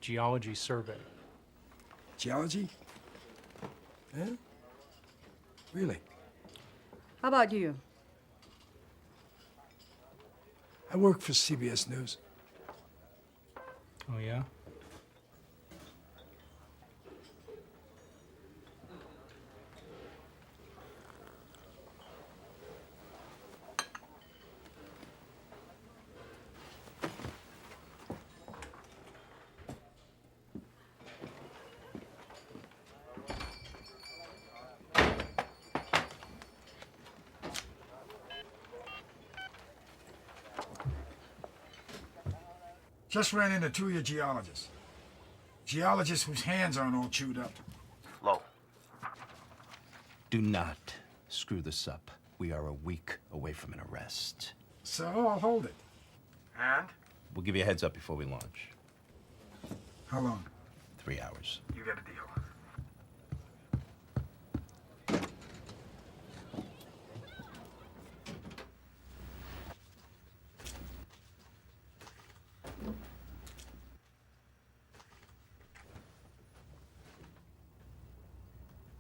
Geology survey. Geology? Yeah? Really? How about you? I work for CBS News. Oh, yeah? Just ran into two of your geologists. Geologists whose hands aren't all chewed up. Low. Do not screw this up. We are a week away from an arrest. So I'll hold it. And? We'll give you a heads up before we launch. How long? 3 hours. You get a deal.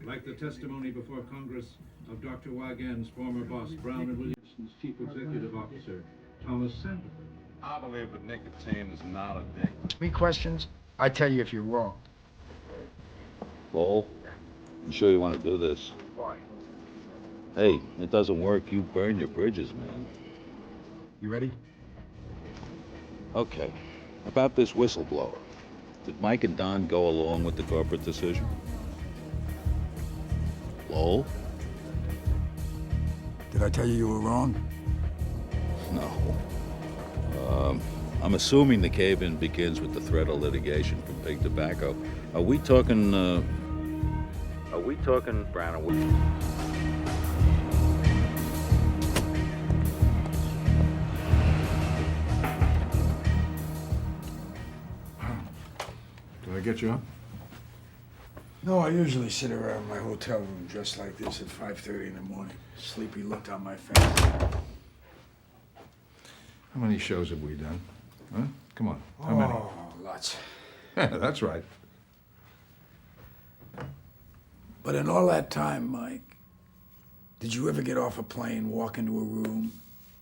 Like the testimony before Congress of Dr. Wigand's former boss, Brown and Williamson's chief executive officer, Thomas Sanford. I believe that nicotine is not addictive. Me questions, I tell you if you're wrong. Lowell, you sure you want to do this? Why? Hey, it doesn't work. You burn your bridges, man. You ready? Okay. About this whistleblower. Did Mike and Don go along with the corporate decision? Lowell? Did I tell you you were wrong? No. I'm assuming the cave-in begins with the threat of litigation from big tobacco. Are we talking Brown and Wood? Did I get you up? No, I usually sit around my hotel room dressed like this at 5:30 in the morning. Sleepy look on my face. How many shows have we done? Huh? Come on. How many? Oh, lots. That's right. But in all that time, Mike, did you ever get off a plane, walk into a room,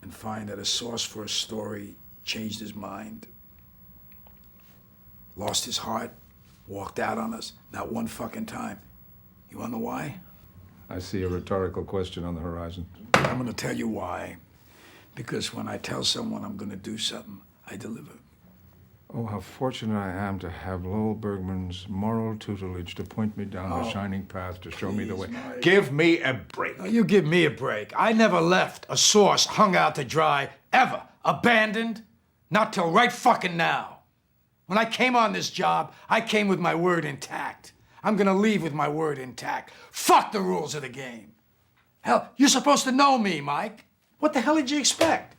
and find that a source for a story changed his mind? Lost his heart? Walked out on us? Not one fucking time. You wanna know why? I see a rhetorical question on the horizon. I'm gonna tell you why. Because when I tell someone I'm gonna do something, I deliver. Oh, how fortunate I am to have Lowell Bergman's moral tutelage to point me down the shining path, to show me the way. Mike. Give me a break. No, you give me a break. I never left a source hung out to dry, ever. Abandoned. Not till right fucking now. When I came on this job, I came with my word intact. I'm gonna leave with my word intact. Fuck the rules of the game. Hell, you're supposed to know me, Mike. What the hell did you expect?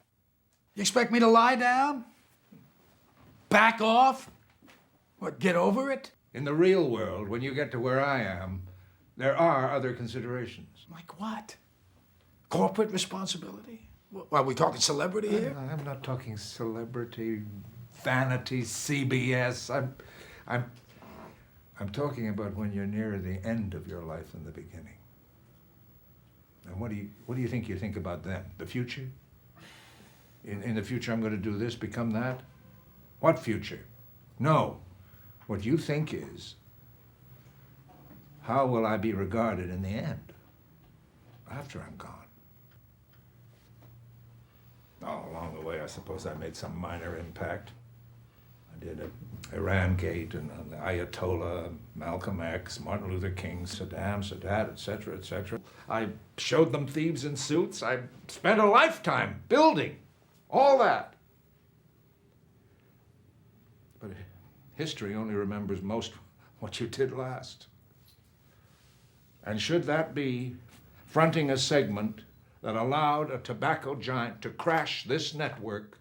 You expect me to lie down? Back off? What, get over it? In the real world, when you get to where I am, there are other considerations. Like what? Corporate responsibility? Are we talking celebrity here? I'm not talking celebrity, vanity, CBS. I'm talking about when you're near the end of your life and the beginning. And what do you think about then? The future? In the future, I'm going to do this, become that? What future? No. What you think is, how will I be regarded in the end, after I'm gone? Oh, along the way, I suppose I made some minor impact. I did Iran Gate and the Ayatollah, Malcolm X, Martin Luther King, Saddam, Sadat, etc., etc. I showed them thieves in suits. I spent a lifetime building all that. But history only remembers most what you did last. And should that be fronting a segment that allowed a tobacco giant to crash this network,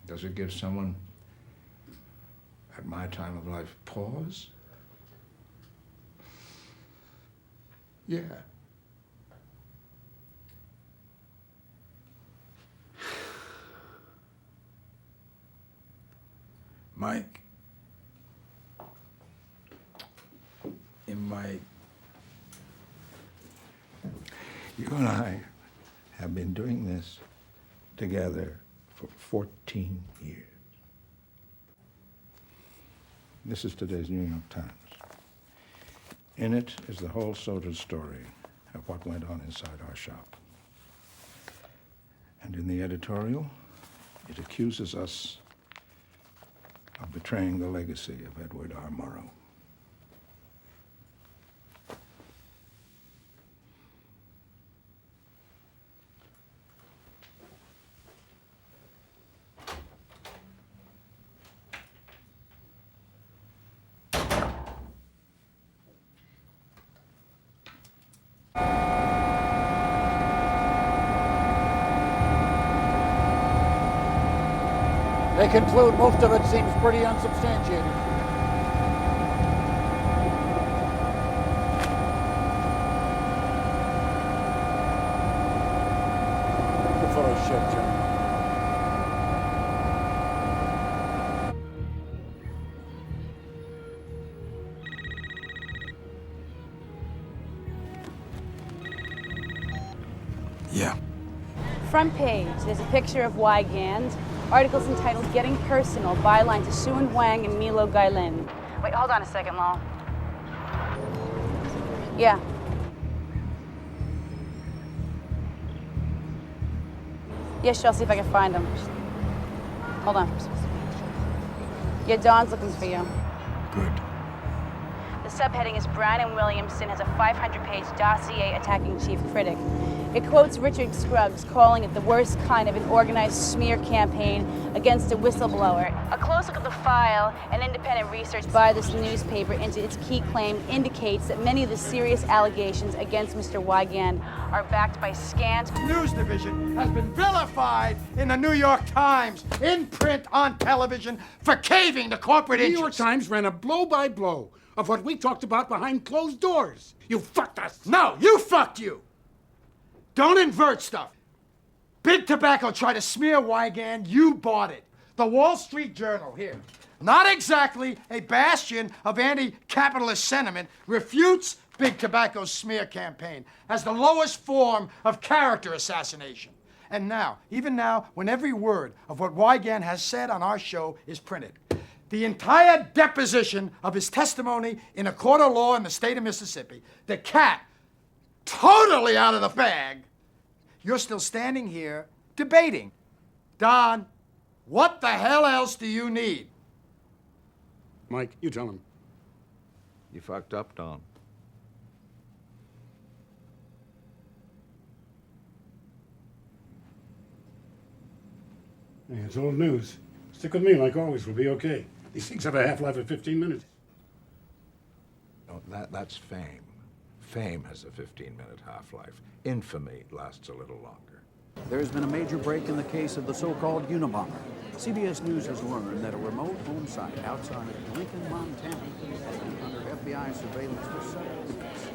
does it give someone at my time of life pause? Yeah. Mike, You and I have been doing this together for 14 years. This is today's New York Times. In it is the whole sordid story of what went on inside our shop. And in the editorial, it accuses us of betraying the legacy of Edward R. Murrow. They conclude most of it seems pretty unsubstantiated. Good full of shit, Jim. Yeah. Front page, there's a picture of Wigand. Article's entitled Getting Personal, byline to Suen Huang and Milo Gailin. Wait, hold on a second, Lowell. Yeah. Yeah, sure, I'll see if I can find him. Hold on. Yeah, Dawn's looking for you. Good. The subheading is Brown and Williamson has a 500-page dossier attacking chief critic. It quotes Richard Scruggs calling it the worst kind of an organized smear campaign against a whistleblower. A close look at the file and independent research by this newspaper into its key claim indicates that many of the serious allegations against Mr. Wigand are backed by scant News division has been vilified in the New York Times, in print, on television, for caving to corporate The interests. New York Times ran a blow-by-blow of what we talked about behind closed doors. You fucked us. No, you fucked you. Don't invert stuff. Big Tobacco tried to smear Wigand. You bought it. The Wall Street Journal, here, not exactly a bastion of anti-capitalist sentiment, refutes Big Tobacco's smear campaign as the lowest form of character assassination. And now, even now, when every word of what Wigand has said on our show is printed, the entire deposition of his testimony in a court of law in the state of Mississippi, the cat totally out of the bag, you're still standing here debating. Don, what the hell else do you need? Mike, you tell him. You fucked up, Don. Hey, it's old news. Stick with me like always. We'll be okay. These things have a half-life of 15 minutes. No, that's fame. Fame has a 15-minute half-life. Infamy lasts a little longer. There has been a major break in the case of the so-called Unabomber. CBS News has learned that a remote home site outside of Lincoln, Montana, has been under FBI surveillance for several weeks.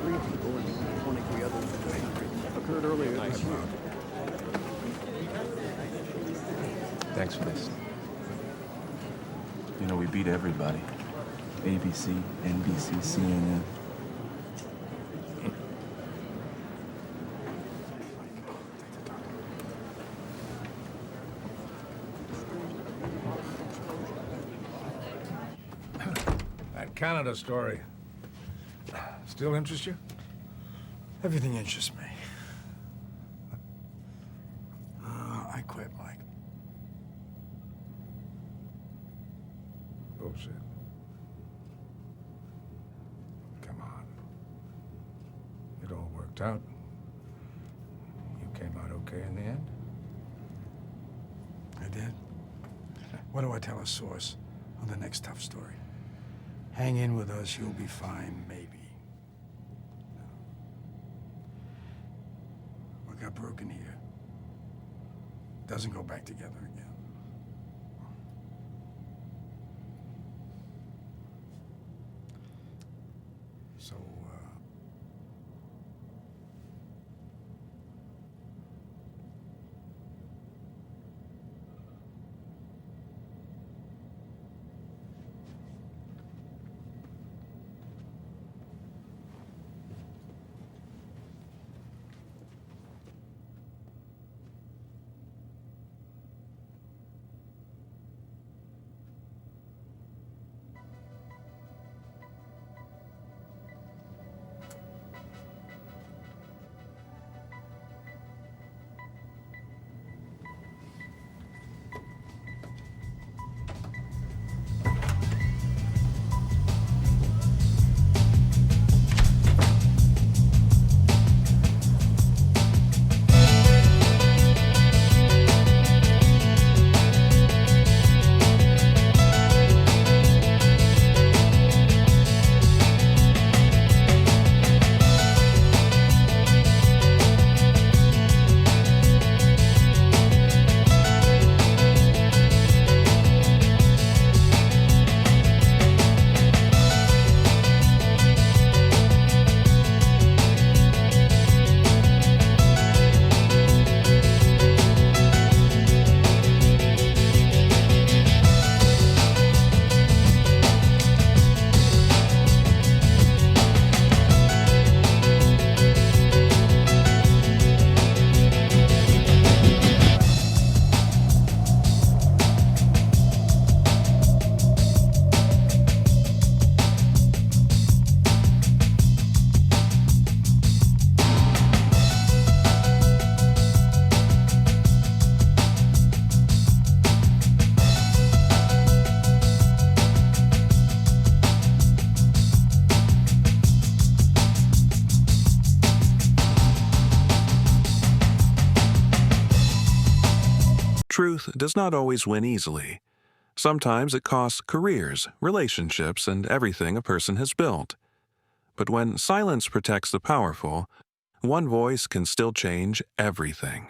Three people and 23 others occurred earlier this month. Thanks for this. You know, we beat everybody. ABC, NBC, CNN. That Canada story still interests you? Everything interests me. I quit, Mike. Bullshit. Come on. It all worked out. You came out okay in the end? I did. What do I tell a source on the next tough story? Hang in with us, you'll be fine, maybe. What got broken here doesn't go back together again. So, truth does not always win easily. Sometimes it costs careers, relationships, and everything a person has built. But when silence protects the powerful, one voice can still change everything.